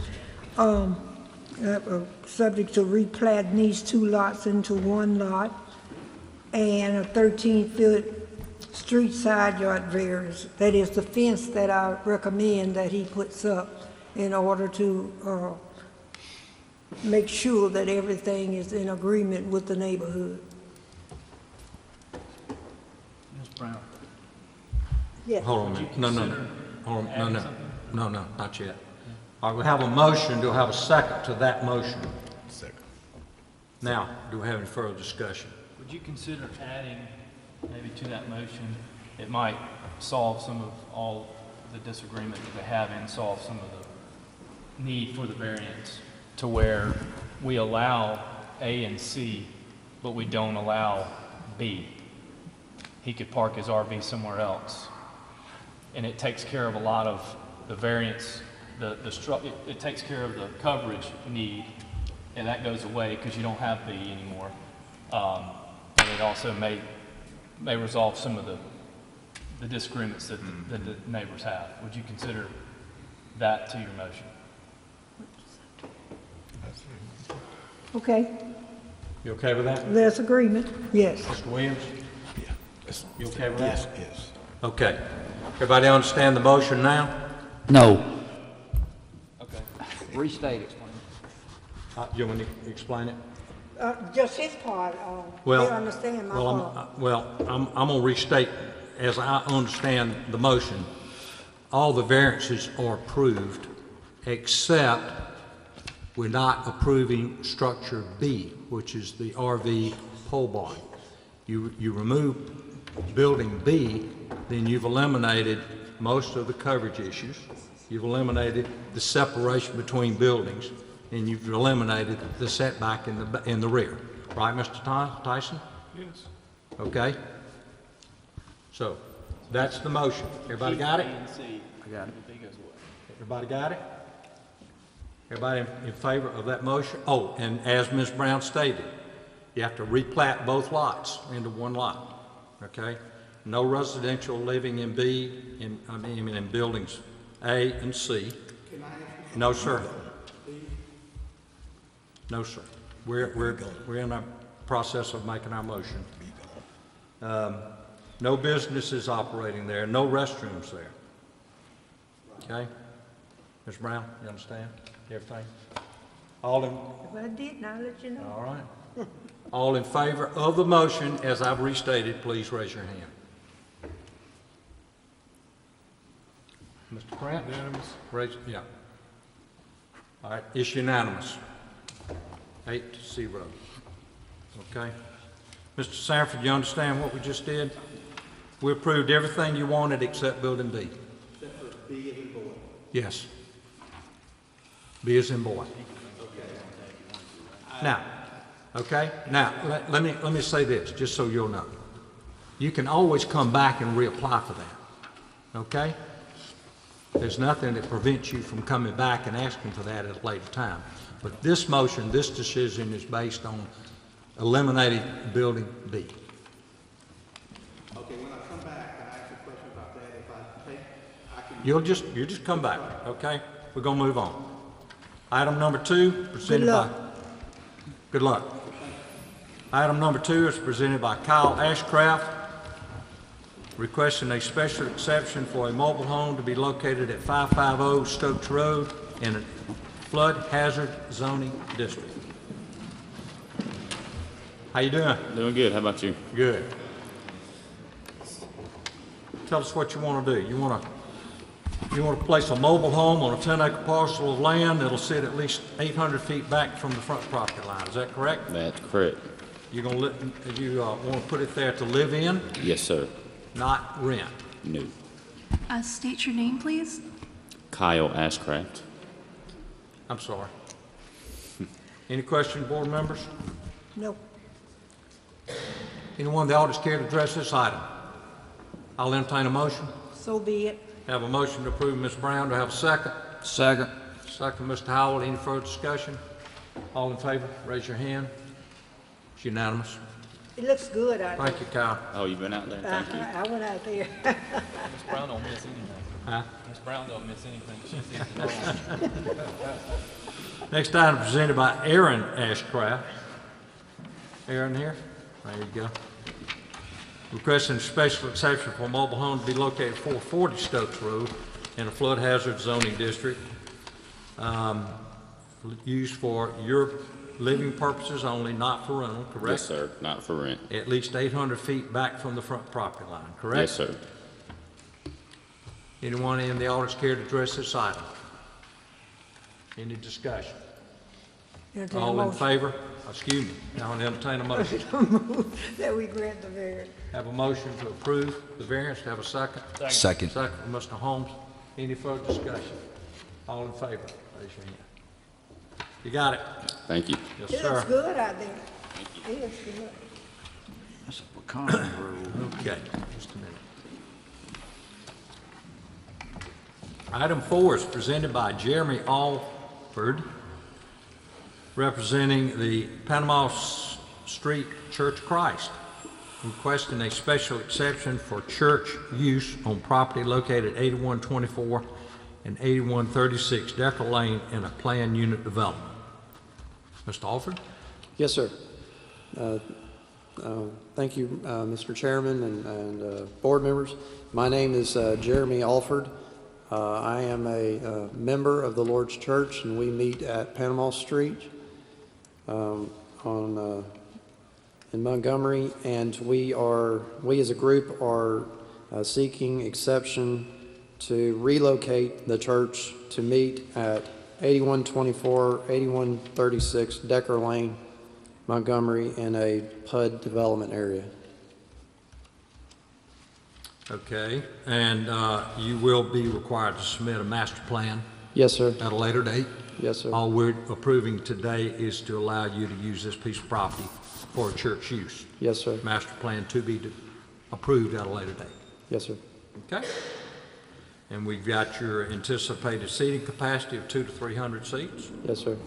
Speaker 1: Subject to replat these 2 lots into 1 lot, and a 13-foot street side yard variance. That is the fence that I recommend that he puts up in order to make sure that everything is in agreement with the neighborhood.
Speaker 4: Ms. Brown?
Speaker 1: Yes.
Speaker 2: Hold on a minute. No, not yet. All right, we have a motion. Do we have a second to that motion?
Speaker 9: Second.
Speaker 2: Now, do we have any further discussion?
Speaker 4: Would you consider adding maybe to that motion? It might solve some of all the disagreement that they have and solve some of the need for the variance to where we allow A and C, but we don't allow B. He could park his RV somewhere else. And it takes care of a lot of the variance, it takes care of the coverage need, and that goes away because you don't have B anymore. And it also may resolve some of the disagreements that the neighbors have. Would you consider that to your motion?
Speaker 1: Okay,
Speaker 2: You okay with that?
Speaker 1: there's agreement, yes.
Speaker 2: Mr. Williams?
Speaker 9: Yeah.
Speaker 2: You okay with that?
Speaker 9: Yes.
Speaker 2: Okay. Everybody understand the motion now?
Speaker 6: No.
Speaker 4: Okay.
Speaker 6: Restate it.
Speaker 2: You want me to explain it?
Speaker 1: Just his part,
Speaker 2: Well,
Speaker 1: they understand my part.
Speaker 2: I'm going to restate, as I understand the motion, all the variances are approved, except we're not approving structure B, which is the RV pole barn. You remove building B, then you've eliminated most of the coverage issues. You've eliminated the separation between buildings, and you've eliminated the setback in the rear. Right, Mr. Tyson?
Speaker 9: Yes.
Speaker 2: Okay? So, that's the motion. Everybody got it?
Speaker 6: I got it.
Speaker 2: Everybody got it? Everybody in favor of that motion? Oh, and as Ms. Brown stated, you have to replat both lots into one lot, okay? No residential living in in buildings A and C. No, sir. No, sir. We're in the process of making our motion. No businesses operating there, no restrooms there. Okay? Ms. Brown, you understand everything? All in,
Speaker 1: If I didn't, I'll let you know.
Speaker 2: all right. All in favor of the motion as I've restated, please raise your hand. Mr. Grant? Unanimous. Raise, yeah. All right, it's unanimous. 8-0. Okay? Mr. Sanford, you understand what we just did? We approved everything you wanted except building B.
Speaker 3: Except for B as in boy.
Speaker 2: Yes. B as in boy. Now, okay? Now, let me say this, just so you'll know. You can always come back and reapply for that, okay? There's nothing that prevents you from coming back and asking for that at a later time. But this motion, this decision is based on eliminating building B.
Speaker 3: Okay, when I come back, can I ask a question about that? If I take, I can...
Speaker 2: You just come back, okay? We're gonna move on. Item number 2, presented by... Good luck. Item number 2 is presented by Kyle Ashcraft, requesting a special exception for a mobile home to be located at 550 Stokes Road in a flood hazard zoning district. How you doing?
Speaker 13: Doing good. How about you?
Speaker 2: Good. Tell us what you want to do. You want to place a mobile home on a 10-acre parcel of land that'll sit at least 800 feet back from the front property line. Is that correct?
Speaker 13: That's correct.
Speaker 2: You're gonna want to put it there to live in,
Speaker 13: Yes, sir.
Speaker 2: not rent.
Speaker 13: No.
Speaker 14: State your name, please.
Speaker 13: Kyle Ashcraft.
Speaker 2: I'm sorry. Any questions, board members?
Speaker 1: Nope.
Speaker 2: Anyone in the audience care to address this item? I'll entertain a motion.
Speaker 1: So be it.
Speaker 2: Have a motion to approve Ms. Brown. Do I have a second?
Speaker 6: Second.
Speaker 2: Second, Mr. Howell. Any further discussion? All in favor, raise your hand. It's unanimous.
Speaker 1: It looks good out there.
Speaker 2: Thank you, Kyle.
Speaker 13: Oh, you've been out there? Thank you.
Speaker 1: I went out there.
Speaker 4: Ms. Brown don't miss anything.
Speaker 2: Huh?
Speaker 4: Ms. Brown don't miss anything. She sees it all.
Speaker 2: Next item presented by Aaron Ashcraft. Aaron here? There you go. Requesting a special exception for a mobile home to be located at 440 Stokes Road in a flood hazard zoning district. Used for your living purposes only, not for rental, correct?
Speaker 13: Yes, sir. Not for rent.
Speaker 2: At least 800 feet back from the front property line, correct?
Speaker 13: Yes, sir.
Speaker 2: Anyone in the audience care to address this item? Any discussion?
Speaker 1: Entertain a
Speaker 2: All in
Speaker 1: motion.
Speaker 2: favor? Excuse me. I'll entertain a motion.
Speaker 1: That we grant the variance.
Speaker 2: Have a motion to approve the variance. Have a second?
Speaker 6: Second.
Speaker 2: Second from Mr. Holmes. Any further discussion? All in favor? Raise your hand. You got it?
Speaker 13: Thank you.
Speaker 2: Yes,
Speaker 1: It looks
Speaker 2: sir.
Speaker 1: good out there. It looks good.
Speaker 6: That's a pecan grove.
Speaker 2: Okay, just a minute. Item 4 is presented by Jeremy Alford, representing the Panama Street Church of Christ, requesting a special exception for church use on property located at 8124 and 8136 Decker Lane in a planned unit development. Mr. Alford?
Speaker 15: Yes, sir. Thank you, Mr. Chairman and board members. My name is Jeremy Alford. I am a member of the Lord's Church, and we meet at Panama Street in Montgomery, and we as a group are seeking exception to relocate the church to meet at 8124, 8136 Decker Lane, Montgomery, in a PUD development area.
Speaker 2: Okay, and you will be required to submit a master plan?
Speaker 15: Yes, sir.
Speaker 2: At a later date?
Speaker 15: Yes, sir.
Speaker 2: All we're approving today is to allow you to use this piece of property for church use.
Speaker 15: Yes, sir.
Speaker 2: Master plan to be approved at a later date.
Speaker 15: Yes, sir.
Speaker 2: Okay? And we've got your anticipated seating capacity of 200 to 300 seats.
Speaker 15: Yes, sir.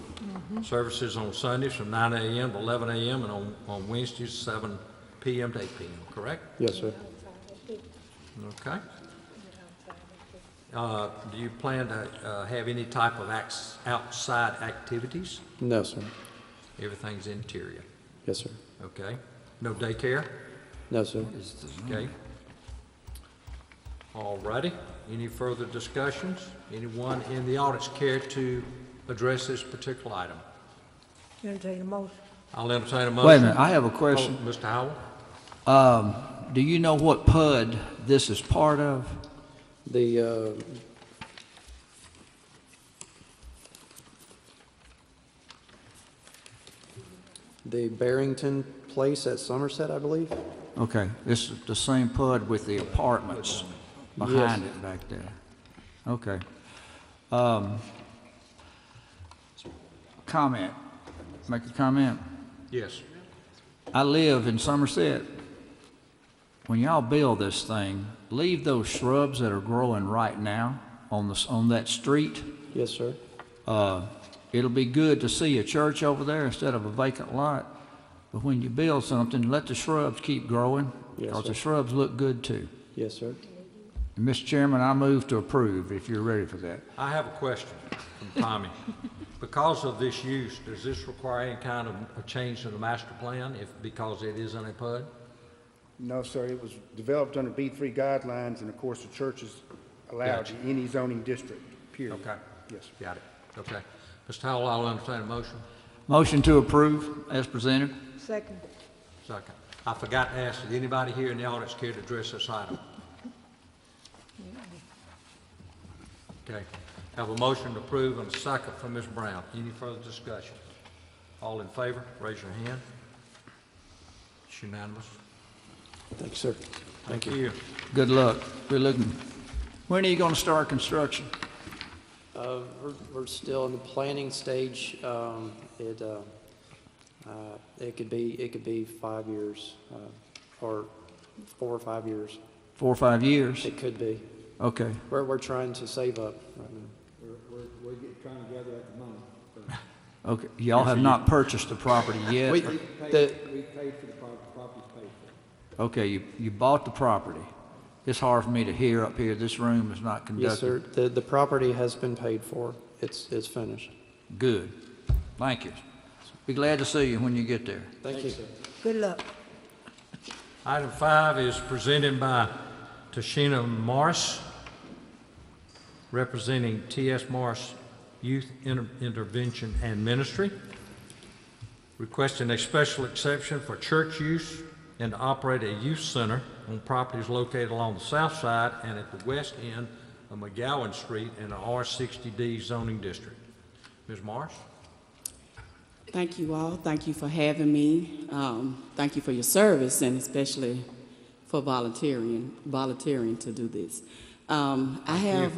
Speaker 2: Services on Sundays from 9 a.m. to 11 a.m. and on Wednesdays, 7 p.m. to 8 p.m., correct?
Speaker 15: Yes, sir.
Speaker 2: Okay. Do you plan to have any type of outside activities?
Speaker 15: No, sir.
Speaker 2: Everything's interior.
Speaker 15: Yes, sir.
Speaker 2: Okay. No daycare?
Speaker 15: No, sir.
Speaker 2: Okay. All righty. Any further discussions? Anyone in the audience care to address this particular item?
Speaker 1: Entertain a motion.
Speaker 2: I'll entertain a motion.
Speaker 6: Wait a minute, I have a question.
Speaker 2: Oh, Mr. Howell?
Speaker 6: Do you know what PUD this is part of?
Speaker 15: The Barrington Place at Somerset, I believe.
Speaker 6: Okay, this is the same PUD with the apartments behind it back there. Okay. Comment. Make a comment.
Speaker 2: Yes.
Speaker 6: I live in Somerset. When y'all build this thing, leave those shrubs that are growing right now on that street.
Speaker 15: Yes, sir.
Speaker 6: It'll be good to see a church over there instead of a vacant lot. But when you build something, let the shrubs keep growing,
Speaker 15: Yes,
Speaker 6: because
Speaker 15: sir.
Speaker 6: the shrubs look good too.
Speaker 15: Yes, sir.
Speaker 6: And Mr. Chairman, I move to approve if you're ready for that.
Speaker 2: I have a question from Tommy. Because of this use, does this require any kind of a change to the master plan because it is in a PUD?
Speaker 5: No, sir, it was developed under B3 guidelines, and of course, the church is allowed
Speaker 2: Gotcha.
Speaker 5: in any zoning district, period.
Speaker 2: Okay.
Speaker 5: Yes.
Speaker 2: Got it. Okay. Mr. Howell, I'll entertain a motion.
Speaker 6: Motion to approve as presented.
Speaker 1: Second.
Speaker 2: Second. I forgot to ask, did anybody here in the audience care to address this item? Okay. Have a motion to approve and a second from Ms. Brown. Any further discussion? All in favor, raise your hand. It's unanimous.
Speaker 15: Thank you, sir.
Speaker 2: Thank you.
Speaker 6: Good luck. We're looking. When are you going to start construction?
Speaker 15: We're still in the planning stage. It could be 5 years, or 4 or 5 years.
Speaker 6: 4 or 5 years?
Speaker 15: It could be.
Speaker 6: Okay.
Speaker 15: We're trying to save up right now.
Speaker 7: We're trying to gather up the money.
Speaker 6: Okay. Y'all have not purchased the property yet?
Speaker 15: We
Speaker 7: We paid for the property's paid for.
Speaker 6: Okay, you bought the property. It's hard for me to hear up here. This room is not conducted.
Speaker 15: Yes, sir. The property has been paid for. It's finished.
Speaker 6: Good. Thank you. Be glad to see you when you get there.
Speaker 15: Thank you.
Speaker 1: Good luck.
Speaker 2: Item 5 is presented by Tashina Morris, representing T.S. Morris Youth Intervention and Ministry, requesting a special exception for church use and to operate a youth center on properties located along the south side and at the west end of McGowan Street in the R60D zoning district. Ms. Morris?
Speaker 16: Thank you all. Thank you for having me. Thank you for your service, and especially for volunteering to do this. I have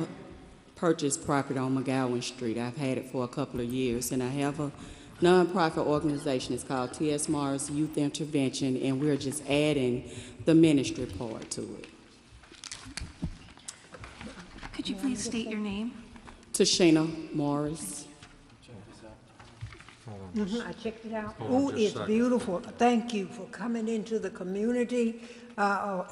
Speaker 16: purchased property on McGowan Street. I've had it for a couple of years, and I have a nonprofit organization. It's called T.S. Morris Youth Intervention, and we're just adding the ministry part to it.
Speaker 14: Could you please state your name?
Speaker 16: Tashina Morris.
Speaker 1: I checked it out.
Speaker 2: Hold on
Speaker 1: Oh,
Speaker 2: just a
Speaker 1: it's
Speaker 2: second.
Speaker 1: beautiful. Thank you for coming into the community.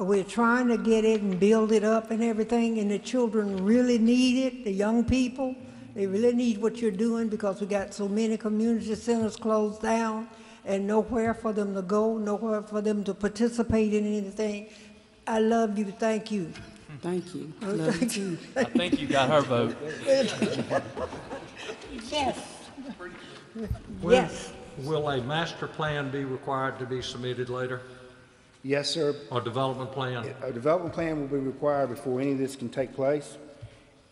Speaker 1: We're trying to get it and build it up and everything, and the children really need it, the young people. They really need what you're doing because we got so many community centers closed down and nowhere for them to go, nowhere for them to participate in anything. I love you. Thank you.
Speaker 16: Thank you.
Speaker 1: Oh,
Speaker 16: Love you
Speaker 1: thank
Speaker 16: too.
Speaker 4: I think you got her vote.
Speaker 1: Yes.
Speaker 2: Will-
Speaker 1: Yes.
Speaker 2: Will a master plan be required to be submitted later,
Speaker 5: Yes, sir.
Speaker 2: or development plan?
Speaker 5: A development plan will be required before any of this can take place,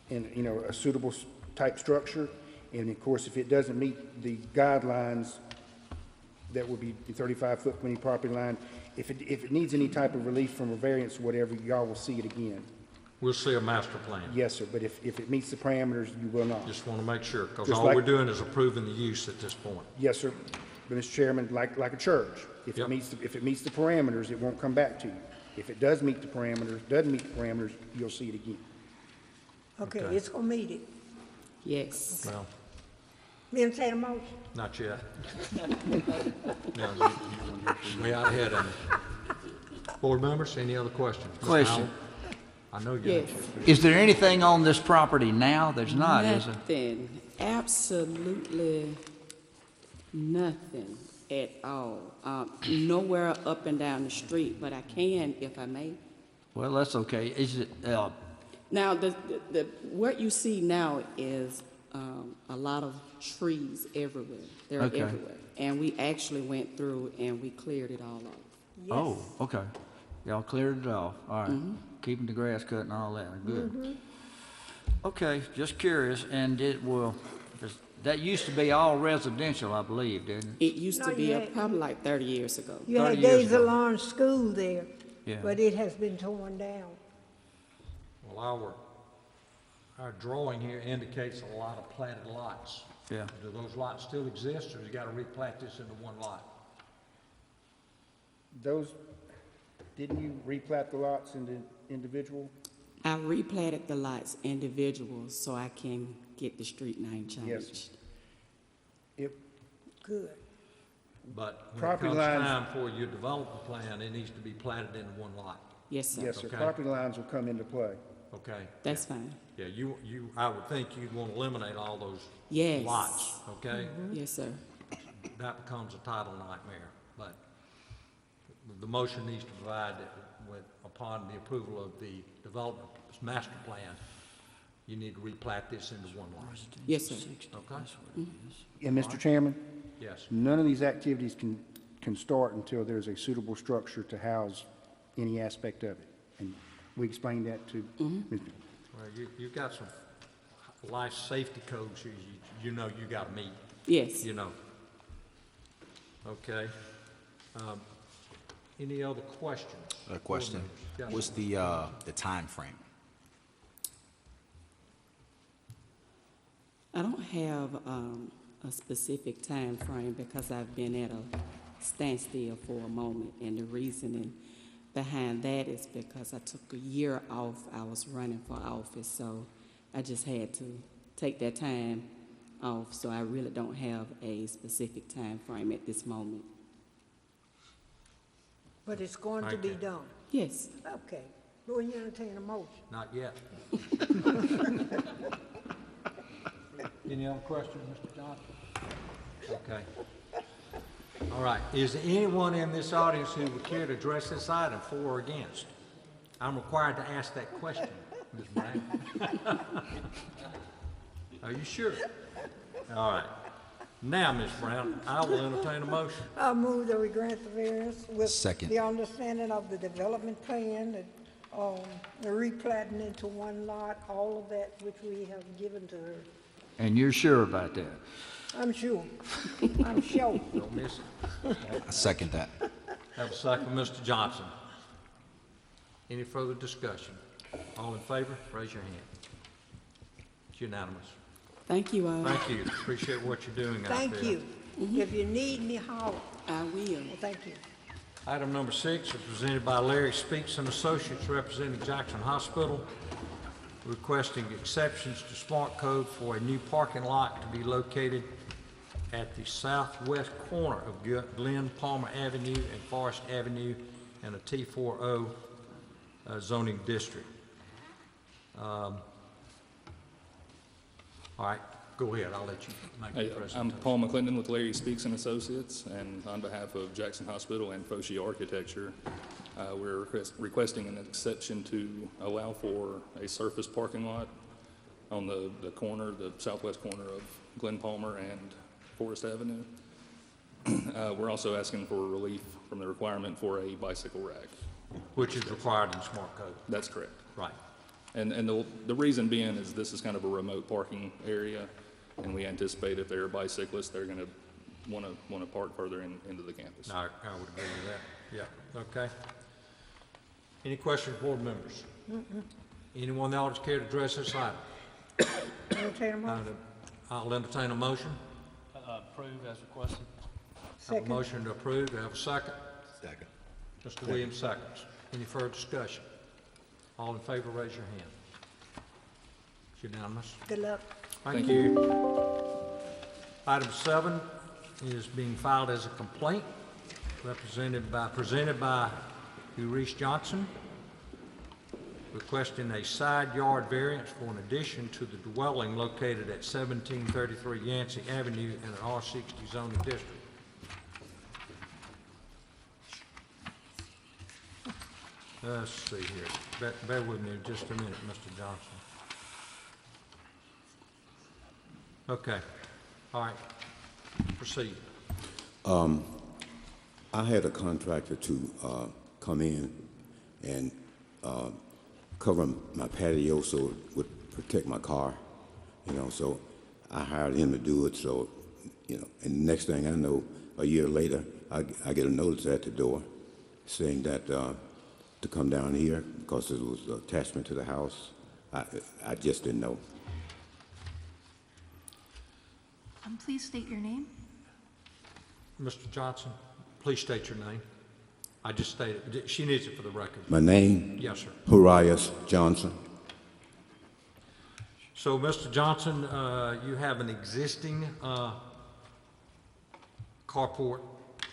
Speaker 5: in, a suitable type structure. And of course, if it doesn't meet the guidelines, that would be the 35-foot from any property line. If it needs any type of relief from a variance or whatever, y'all will see it again.
Speaker 2: We'll see a master plan.
Speaker 5: Yes, sir, but if it meets the parameters, you will not.
Speaker 2: Just want to make sure, because
Speaker 5: Just
Speaker 2: all
Speaker 5: like-
Speaker 2: we're doing is approving the use at this point.
Speaker 5: Yes, sir. But Mr. Chairman, like a church, if
Speaker 2: Yep.
Speaker 5: it meets the parameters, it won't come back to you. If it doesn't meet the parameters, you'll see it again.
Speaker 1: Okay,
Speaker 2: Okay.
Speaker 1: it's gonna meet it.
Speaker 16: Yes.
Speaker 2: Well,
Speaker 1: Entertain a motion.
Speaker 2: not yet. No, we out ahead of me. Board members, any other questions? Mr.
Speaker 6: Question.
Speaker 2: Howell? I know you're
Speaker 16: Yes.
Speaker 2: interested.
Speaker 6: Is there anything on this property now? There's not, is there?
Speaker 16: Nothing, absolutely nothing at all. Nowhere up and down the street, but I can if I may.
Speaker 6: Well, that's okay. Is it,
Speaker 16: Now, what you see now is a lot of trees everywhere. They're
Speaker 6: Okay.
Speaker 16: everywhere. And we actually went through and we cleared it all off.
Speaker 6: oh, okay. Y'all cleared it off. All right. Keeping the grass cut and all that. Good. Okay, just curious. And that used to be all residential, I believe, didn't it?
Speaker 16: It used to
Speaker 1: No,
Speaker 16: be
Speaker 1: you had-
Speaker 16: probably like 30 years ago.
Speaker 1: You
Speaker 6: 30
Speaker 1: had
Speaker 6: years
Speaker 1: Days
Speaker 6: ago.
Speaker 1: Alarm School there,
Speaker 6: Yeah.
Speaker 1: but it has been torn down.
Speaker 2: Well, our drawing here indicates a lot of platted lots.
Speaker 6: Yeah.
Speaker 2: Do those lots still exist, or you gotta replat this into one lot?
Speaker 5: Didn't you replat the lots into individual?
Speaker 16: I replatted the lots individual so I can get the street name changed.
Speaker 5: Yes.
Speaker 1: Good.
Speaker 2: But when it
Speaker 5: Property
Speaker 2: comes
Speaker 5: lines-
Speaker 2: time for your development plan, it needs to be platted into one lot,
Speaker 16: Yes, sir.
Speaker 5: Yes, sir.
Speaker 2: Okay.
Speaker 5: Property lines will come into play.
Speaker 2: okay?
Speaker 16: That's fine.
Speaker 2: Yeah, I would think you'd want to eliminate all those
Speaker 16: Yes.
Speaker 2: lots, okay?
Speaker 16: Yes, sir.
Speaker 2: That becomes a title nightmare, but the motion needs to provide that upon the approval of the development master plan, you need to replat this into one lot,
Speaker 16: Yes, sir.
Speaker 2: okay?
Speaker 5: And Mr. Chairman,
Speaker 2: Yes.
Speaker 5: none of these activities can start until there's a suitable structure to house any aspect of it. And we explained that to Ms.
Speaker 2: Well, you've got some life safety codes you know you gotta meet,
Speaker 16: Yes.
Speaker 2: you know. Okay. Any other questions?
Speaker 17: A question.
Speaker 2: Board members? Yes.
Speaker 17: What's the time frame?
Speaker 16: I don't have a specific time frame because I've been at a standstill for a moment, and the reasoning behind that is because I took a year off. I was running for office, so I just had to take that time off, so I really don't have a specific time frame at this moment.
Speaker 1: But it's going to be
Speaker 2: Okay.
Speaker 1: done.
Speaker 16: Yes.
Speaker 1: Okay. Will you entertain a motion?
Speaker 2: Not yet. Any other questions, Mr. Johnson? Okay. All right. Is there anyone in this audience who would care to address this item, for or against? I'm required to ask that question, Ms. Brown. Are you sure? All right. Now, Ms. Brown, I will entertain a motion.
Speaker 1: I move that we grant the variance with
Speaker 17: Second.
Speaker 1: the understanding of the development plan, that, the replatting into one lot, all of that which we have given to her.
Speaker 6: And you're sure about that?
Speaker 1: I'm sure. I'm sure.
Speaker 2: Don't miss it.
Speaker 17: I second that.
Speaker 2: Have a second, Mr. Johnson. Any further discussion? All in favor, raise your hand. It's unanimous.
Speaker 16: Thank you all.
Speaker 2: Thank you. Appreciate what you're doing out there.
Speaker 1: Thank you. If you need me, holler.
Speaker 16: I will.
Speaker 1: Well, thank you.
Speaker 2: Item number 6 is presented by Larry Speaks and Associates representing Jackson Hospital, requesting exceptions to Smart Code for a new parking lot to be located at the southwest corner of Glen Palmer Avenue and Forest Avenue in a T40 zoning district. All right, go ahead. I'll let you make
Speaker 18: Hey,
Speaker 2: the
Speaker 18: I'm
Speaker 2: presentation.
Speaker 18: Paul McClendon with Larry Speaks and Associates, and on behalf of Jackson Hospital and Foshee Architecture, we're requesting an exception to allow for a surface parking lot on the corner, the southwest corner of Glen Palmer and Forest Avenue. We're also asking for relief from the requirement for a bicycle rack.
Speaker 2: Which is required in Smart Code.
Speaker 18: That's correct.
Speaker 2: Right.
Speaker 18: And the reason being is this is kind of a remote parking area, and we anticipate if there are bicyclists, they're going to want to park further into the campus.
Speaker 2: I would agree with that. Yeah, okay. Any questions, board members? Anyone in the audience care to address this item?
Speaker 1: Entertain a motion.
Speaker 2: I'll entertain a motion.
Speaker 4: Approve as requested.
Speaker 2: Have a
Speaker 1: Second.
Speaker 2: motion to approve. Do I have a second?
Speaker 17: Second.
Speaker 2: Mr. Williams seconds. Any further discussion? All in favor, raise your hand. Unanimous.
Speaker 1: Good luck.
Speaker 2: Thank you. Item 7 is being filed as a complaint, presented by Reese Johnson, requesting a side yard variance for an addition to the dwelling located at 1733 Yancey Avenue in an R60 zoning district. Let's see here. Bear with me just a minute, Mr. Johnson. Okay. All right. Proceed.
Speaker 19: I had a contractor to come in and cover my patio so it would protect my car, so I hired him to do it. So, and the next thing I know, a year later, I get a notice at the door saying that to come down here because it was an attachment to the house. I just didn't know.
Speaker 14: Please state your name.
Speaker 2: Mr. Johnson, please state your name. I just stated, she needs it for the record.
Speaker 19: My name?
Speaker 2: Yes, sir.
Speaker 19: Horias Johnson.
Speaker 2: So, Mr. Johnson, you have an existing carport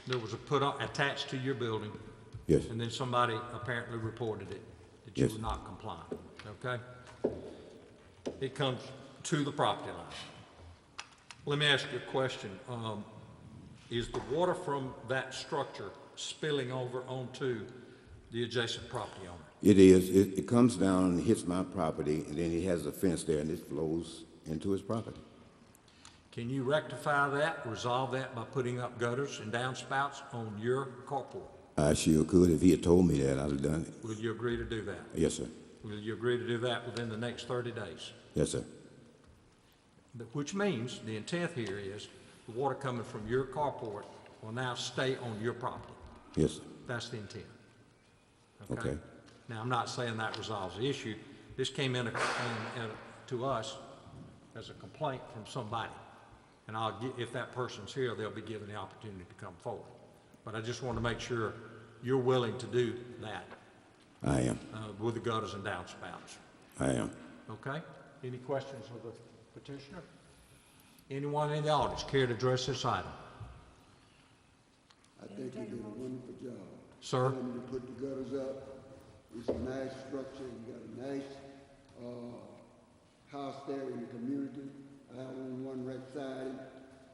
Speaker 2: that was attached to your building.
Speaker 19: Yes.
Speaker 2: And then somebody apparently reported it, that you
Speaker 19: Yes.
Speaker 2: were not compliant, okay? It comes to the property line. Let me ask you a question. Is the water from that structure spilling over onto the adjacent property owner?
Speaker 19: It is. It comes down and hits my property, and then he has a fence there, and it flows into his property.
Speaker 2: Can you rectify that, resolve that by putting up gutters and downspouts on your carport?
Speaker 19: I sure could. If he had told me that, I'd have done it.
Speaker 2: Will you agree to do that?
Speaker 19: Yes, sir.
Speaker 2: Will you agree to do that within the next 30 days?
Speaker 19: Yes, sir.
Speaker 2: Which means the intent here is the water coming from your carport will now stay on your property.
Speaker 19: Yes, sir.
Speaker 2: That's the intent.
Speaker 19: Okay.
Speaker 2: Now, I'm not saying that resolves the issue. This came in to us as a complaint from somebody. And if that person's here, they'll be given the opportunity to come forward. But I just want to make sure you're willing to do that.
Speaker 19: I am.
Speaker 2: With the gutters and downspouts.
Speaker 19: I am.
Speaker 2: Okay? Any questions of the petitioner? Anyone in the audience care to address this item?
Speaker 20: I think you did a wonderful job.
Speaker 2: Sir?
Speaker 20: Telling you to put the gutters up. It's a nice structure. You got a nice house there in the community. I own one right side him.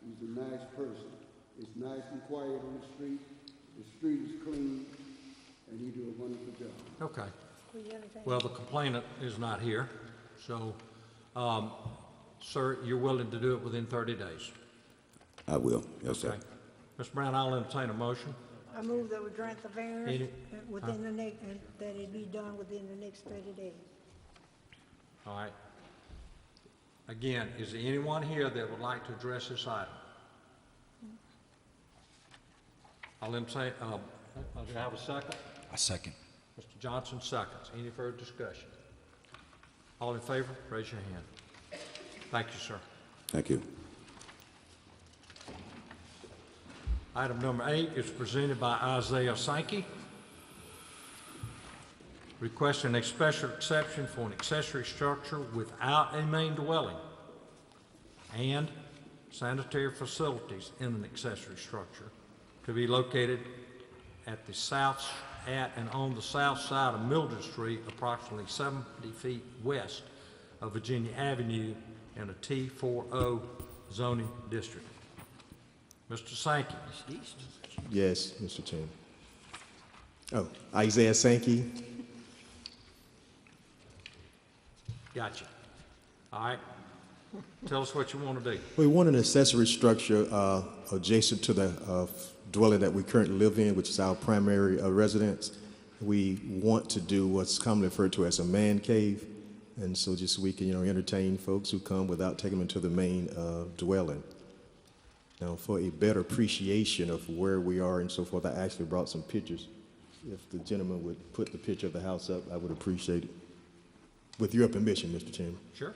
Speaker 20: He's a nice person. It's nice and quiet on the street. The street is clean, and he do a wonderful job.
Speaker 2: Okay. Well, the complainant is not here, so, sir, you're willing to do it within 30 days?
Speaker 19: I will. Yes, sir.
Speaker 2: Okay. Ms. Brown, I'll entertain a motion.
Speaker 1: I move that we grant the variance
Speaker 2: Any-
Speaker 1: within the next, and that it be done within the next 30 days.
Speaker 2: All right. Again, is there anyone here that would like to address this item? I'll entertain, do I have a second?
Speaker 17: A second.
Speaker 2: Mr. Johnson seconds. Any further discussion? All in favor, raise your hand. Thank you, sir.
Speaker 19: Thank you.
Speaker 2: Item number 8 is presented by Isaiah Sankey, requesting a special exception for an accessory structure without a main dwelling and sanitary facilities in an accessory structure to be located at and on the south side of Mildred Street, approximately 70 feet west of Virginia Avenue in a T40 zoning district. Mr. Sankey.
Speaker 21: Yes, Mr. Chairman. Oh, Isaiah Sankey.
Speaker 2: Gotcha. All right. Tell us what you want to do.
Speaker 21: We want an accessory structure adjacent to the dwelling that we currently live in, which is our primary residence. We want to do what's commonly referred to as a man cave, and so just so we can, entertain folks who come without taking them into the main dwelling. Now, for a better appreciation of where we are and so forth, I actually brought some pictures. If the gentleman would put the picture of the house up, I would appreciate it. With your permission, Mr. Chairman.
Speaker 2: Sure.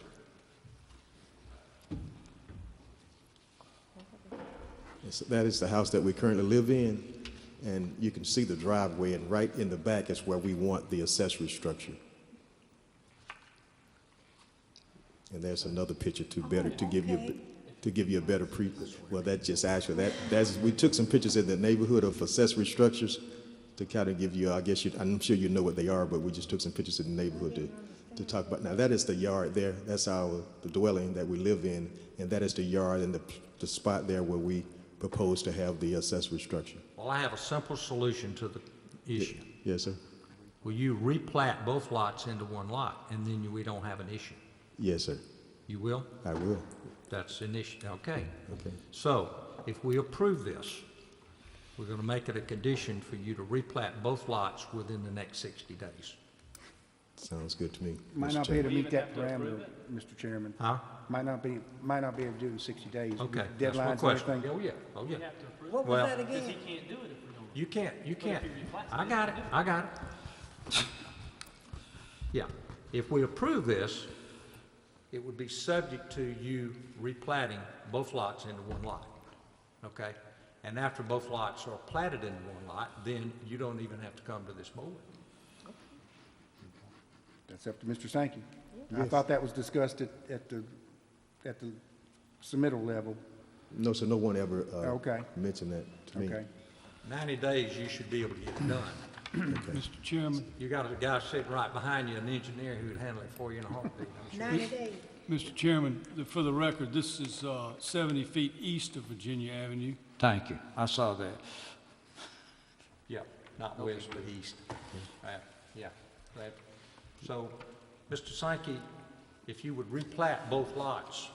Speaker 21: So that is the house that we currently live in, and you can see the driveway, and right in the back is where we want the accessory structure. And there's another picture to give you a better well, that just actually, we took some pictures in the neighborhood of accessory structures to kind of give you, I'm sure you know what they are, but we just took some pictures in the neighborhood to talk about. Now, that is the yard there. That's the dwelling that we live in, and that is the yard and the spot there where we propose to have the accessory structure.
Speaker 2: Well, I have a simple solution to the issue.
Speaker 21: Yes, sir.
Speaker 2: Will you replat both lots into one lot, and then we don't have an issue?
Speaker 21: Yes, sir.
Speaker 2: You will?
Speaker 21: I will.
Speaker 2: That's an issue. Okay.
Speaker 21: Okay.
Speaker 2: So, if we approve this, we're going to make it a condition for you to replat both lots within the next 60 days.
Speaker 21: Sounds good to me.
Speaker 5: Might not be able to meet that parameter, Mr. Chairman.
Speaker 2: Huh?
Speaker 5: Might not be able to do it in 60 days.
Speaker 2: Okay.
Speaker 5: Deadlines
Speaker 2: That's my
Speaker 5: and
Speaker 2: question.
Speaker 5: everything.
Speaker 2: Oh, yeah. Oh, yeah.
Speaker 1: What
Speaker 2: Well,
Speaker 1: was that again?
Speaker 4: He can't do it if we don't.
Speaker 2: You can't. I got it. Yeah. If we approve this, it would be subject to you replatting both lots into one lot. Okay? And after both lots are platted into one lot, then you don't even have to come to this board.
Speaker 5: That's up to Mr. Sankey. I thought that was discussed at the submittal level.
Speaker 21: No, sir, no one ever
Speaker 5: Okay.
Speaker 21: mentioned that to me.
Speaker 5: Okay.
Speaker 2: 90 days, you should be able to get it done.
Speaker 21: Okay.
Speaker 8: Mr. Chairman,
Speaker 2: You got a guy sitting right behind you, an engineer who would handle it for you in a heartbeat, I'm sure.
Speaker 1: 90 days.
Speaker 8: Mr. Chairman, for the record, this is 70 feet east of Virginia Avenue.
Speaker 6: Thank you. I saw that.
Speaker 2: Yeah, not west, but east. Yeah. That- So, Mr. Sankey, if you would replat both lots,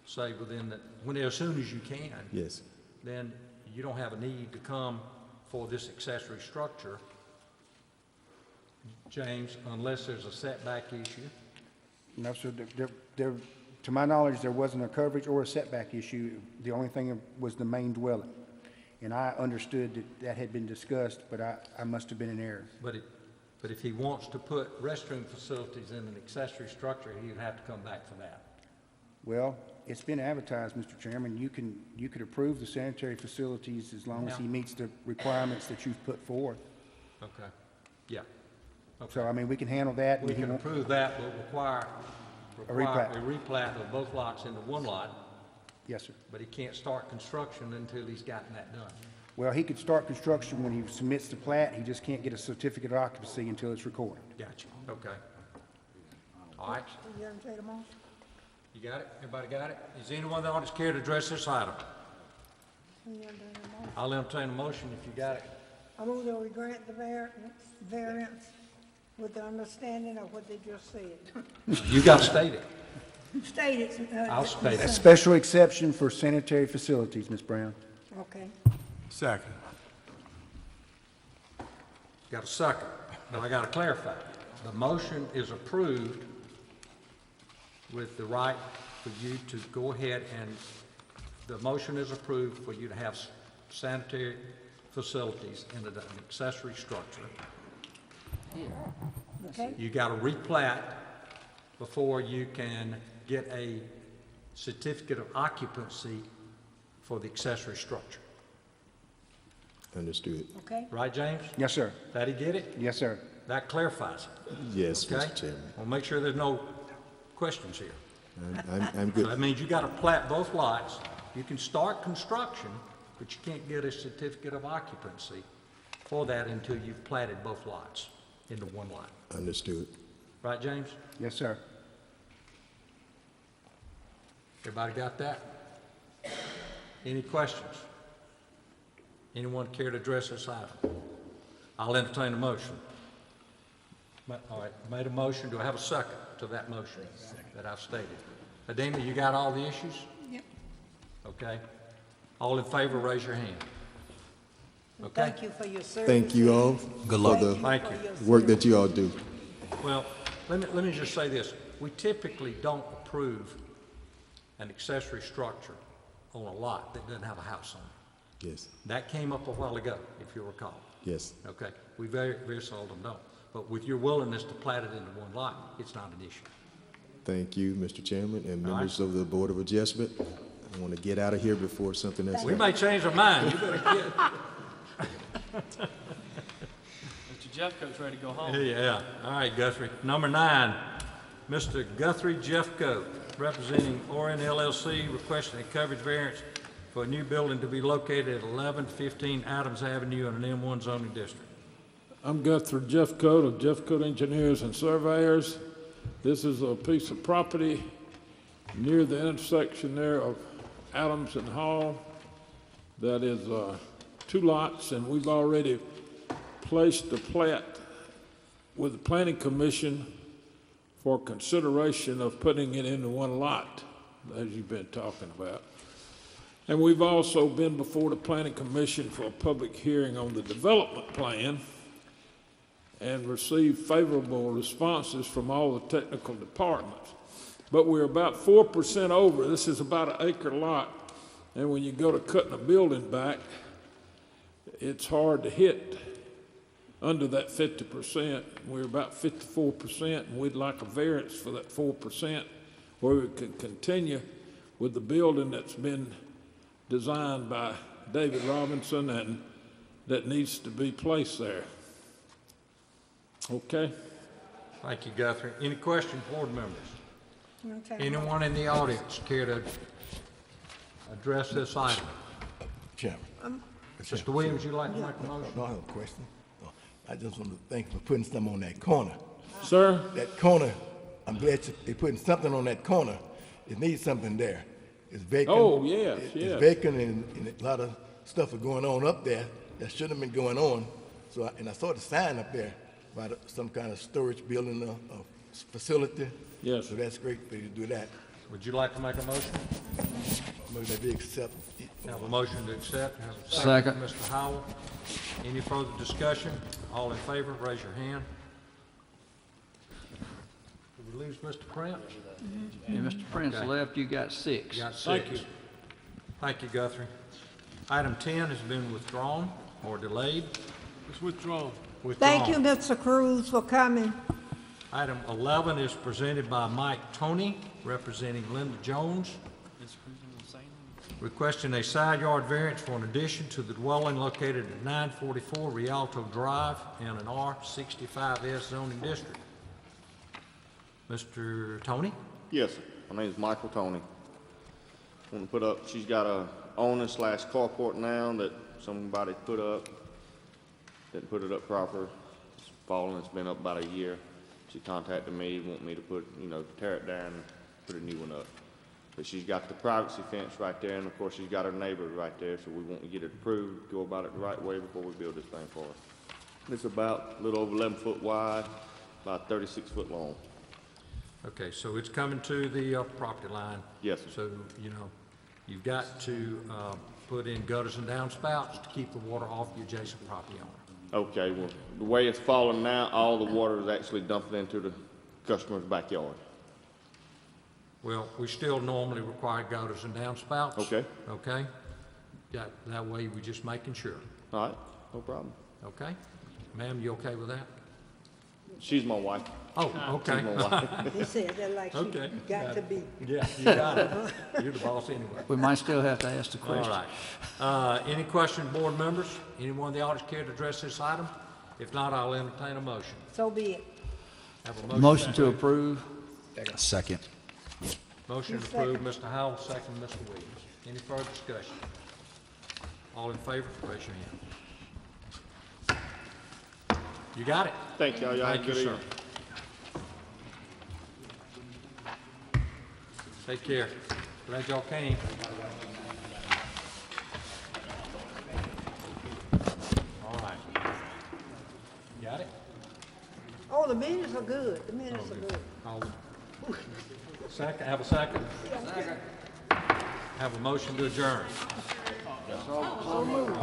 Speaker 2: say as soon as you can.
Speaker 21: Yes.
Speaker 2: Then you don't have a need to come for this accessory structure, James, unless there's a setback issue.
Speaker 5: No, sir, to my knowledge, there wasn't a coverage or a setback issue. The only thing was the main dwelling. And I understood that had been discussed, but I must have been in error.
Speaker 2: But if he wants to put restroom facilities in an accessory structure, he would have to come back for that.
Speaker 5: Well, it's been advertised, Mr. Chairman. You could approve the sanitary facilities as long as he meets the requirements that you've put forth.
Speaker 2: Okay. Yeah. Okay.
Speaker 5: So, I mean, we can handle that. and
Speaker 2: We
Speaker 5: he
Speaker 2: can
Speaker 5: won't-
Speaker 2: approve that, but require
Speaker 5: A replat.
Speaker 2: a replat of both lots into one lot,
Speaker 5: Yes, sir.
Speaker 2: but he can't start construction until he's gotten that done.
Speaker 5: Well, he could start construction when he submits the plat. He just can't get a certificate of occupancy until it's recorded.
Speaker 2: Gotcha. Okay. All right.
Speaker 1: You entertain a motion?
Speaker 2: You got it? Everybody got it? Is anyone in the audience care to address this item?
Speaker 1: You entertain a motion?
Speaker 2: I'll entertain a motion if you got it.
Speaker 1: I move that we grant the variance with the understanding of what they just said.
Speaker 2: You got to state it.
Speaker 1: State it.
Speaker 2: I'll state
Speaker 5: A
Speaker 2: it.
Speaker 5: special exception for sanitary facilities, Ms. Brown.
Speaker 1: Okay.
Speaker 8: Second.
Speaker 2: Got a second, but I got to clarify. The motion is approved with the right for you to go ahead and, the motion is approved for you to have sanitary facilities in an accessory structure.
Speaker 1: Okay.
Speaker 2: You got to replat before you can get a certificate of occupancy for the accessory structure.
Speaker 21: Understood.
Speaker 1: Okay.
Speaker 2: Right, James?
Speaker 5: Yes, sir.
Speaker 2: That he get it?
Speaker 5: Yes, sir.
Speaker 2: That clarifies it.
Speaker 21: Yes,
Speaker 2: Okay?
Speaker 21: Mr. Chairman.
Speaker 2: We'll make sure there's no questions here.
Speaker 21: I'm good.
Speaker 2: So that means you got to plat both lots. You can start construction, but you can't get a certificate of occupancy for that until you've platted both lots into one lot.
Speaker 21: Understood.
Speaker 2: Right, James?
Speaker 5: Yes, sir.
Speaker 2: Everybody got that? Any questions? Anyone care to address this item? I'll entertain a motion. All right, made a motion. Do I have a second to that motion that I've stated? Adina, you got all the issues?
Speaker 1: Yep.
Speaker 2: Okay. All in favor, raise your hand. Okay?
Speaker 1: Thank you for your service.
Speaker 21: Thank you all
Speaker 17: Good luck.
Speaker 21: for the
Speaker 2: Thank you.
Speaker 21: work that you all do.
Speaker 2: Well, let me just say this. We typically don't approve an accessory structure on a lot that doesn't have a house on it.
Speaker 21: Yes.
Speaker 2: That came up a while ago, if you recall.
Speaker 21: Yes.
Speaker 2: Okay? We very, very seldom don't. But with your willingness to plat it into one lot, it's not an issue.
Speaker 21: Thank you, Mr. Chairman, and
Speaker 2: All
Speaker 21: members of the Board of Adjustment. I want to get out of here before something else.
Speaker 2: We may change our mind. You better get.
Speaker 4: Mr. Jeffcoat's ready to go home.
Speaker 2: Yeah. All right, Guthrie. Number 9, Mr. Guthrie Jeffcoat. representing Orion LLC, requesting a coverage variance for a new building to be located at 1115 Adams Avenue in an M1 zoning district.
Speaker 10: I'm Guthrie Jeffcoat of Jeffcoat Engineers and Surveyors. This is a piece of property near the intersection there of Adams and Hall. That is 2 lots, and we've already placed the plat with the Planning Commission for consideration of putting it into 1 lot, as you've been talking about. And we've also been before the Planning Commission for a public hearing on the development plan and received favorable responses from all the technical departments. But we're about 4% over. This is about an acre lot. And when you go to cutting a building back, it's hard to hit under that 50%. We're about 54%, and we'd like a variance for that 4% where we could continue with the building that's been designed by David Robinson and that needs to be placed there. Okay?
Speaker 2: Thank you, Guthrie. Any questions, board members?
Speaker 1: Okay.
Speaker 2: Anyone in the audience care to address this item?
Speaker 17: Chairman.
Speaker 2: Mr. Williams, you'd like to make a motion?
Speaker 17: No, I have a question. I just want to thank you for putting something on that corner.
Speaker 10: Sir?
Speaker 17: That corner, I'm glad they're putting something on that corner. It needs something there. It's vacant.
Speaker 10: Oh, yes,
Speaker 17: It's vacant, and a lot of stuff is going on up there that shouldn't have been going on. So, I saw the sign up there about some kind of storage building or facility.
Speaker 10: Yes.
Speaker 17: So that's great for you to do that.
Speaker 2: Would you like to make a motion?
Speaker 17: Maybe that be accept.
Speaker 2: Have a motion to accept. Have a
Speaker 6: Second.
Speaker 2: Mr. Howell. Any further discussion? All in favor, raise your hand. Did we lose Mr. Prince?
Speaker 6: Yeah, Mr. Prince left, you got 6.
Speaker 2: Got 6. Thank you, Guthrie. Item 10 has been withdrawn or delayed.
Speaker 8: It's withdrawn.
Speaker 1: Thank you, Mr. Cruz, for coming.
Speaker 2: Item 11 is presented by Mike Toney, representing Linda Jones, requesting a side yard variance for an addition to the dwelling located at 944 Rialto Drive in an R65S zoning district. Mr. Toney?
Speaker 22: Yes, sir. My name is Michael Toney. Want to put up, she's got a owner / carport now that somebody put up. Didn't put it up proper. It's fallen, it's been up about a year. She contacted me, want me to put, tear it down and put a new one up. But she's got the privacy fence right there, and of course she's got her neighbor right there, so we want to get it approved, go about it the right way before we build this thing for her. It's about a little over 11 foot wide, about 36 foot long.
Speaker 2: Okay, so it's coming to the property line.
Speaker 22: Yes, sir.
Speaker 2: So, you've got to put in gutters and downspouts to keep the water off the adjacent property owner.
Speaker 22: Okay, well, the way it's falling now, all the water is actually dumping into the customer's backyard.
Speaker 2: Well, we still normally require gutters and downspouts.
Speaker 22: Okay.
Speaker 2: Okay? That way, we're just making sure.
Speaker 22: All right, no problem.
Speaker 2: Okay? Ma'am, you okay with that?
Speaker 22: She's my wife.
Speaker 2: Oh, okay.
Speaker 22: She's my wife.
Speaker 1: He said that like
Speaker 2: Okay.
Speaker 1: she got to be.
Speaker 2: Yeah, you got it. You're the boss anyway.
Speaker 6: We might still have to ask the
Speaker 2: All
Speaker 6: question.
Speaker 2: right. Any questions, board members? Anyone in the audience care to address this item? If not, I'll entertain a motion.
Speaker 1: So be it.
Speaker 2: Have a
Speaker 6: Motion to approve.
Speaker 17: Second.
Speaker 2: Motion to approve, Mr. Howell, second, Mr. Williams. Any further discussion? All in favor, raise your hand. You got it?
Speaker 22: Thank y'all. Y'all have a
Speaker 2: Thank you,
Speaker 22: good
Speaker 2: sir.
Speaker 22: evening.
Speaker 2: Take care. Glad y'all came. All right. Got it?
Speaker 1: Oh, the minutes are good. The minutes are good.
Speaker 2: Second, have a second? Second. Have a motion to adjourn.
Speaker 1: So moved.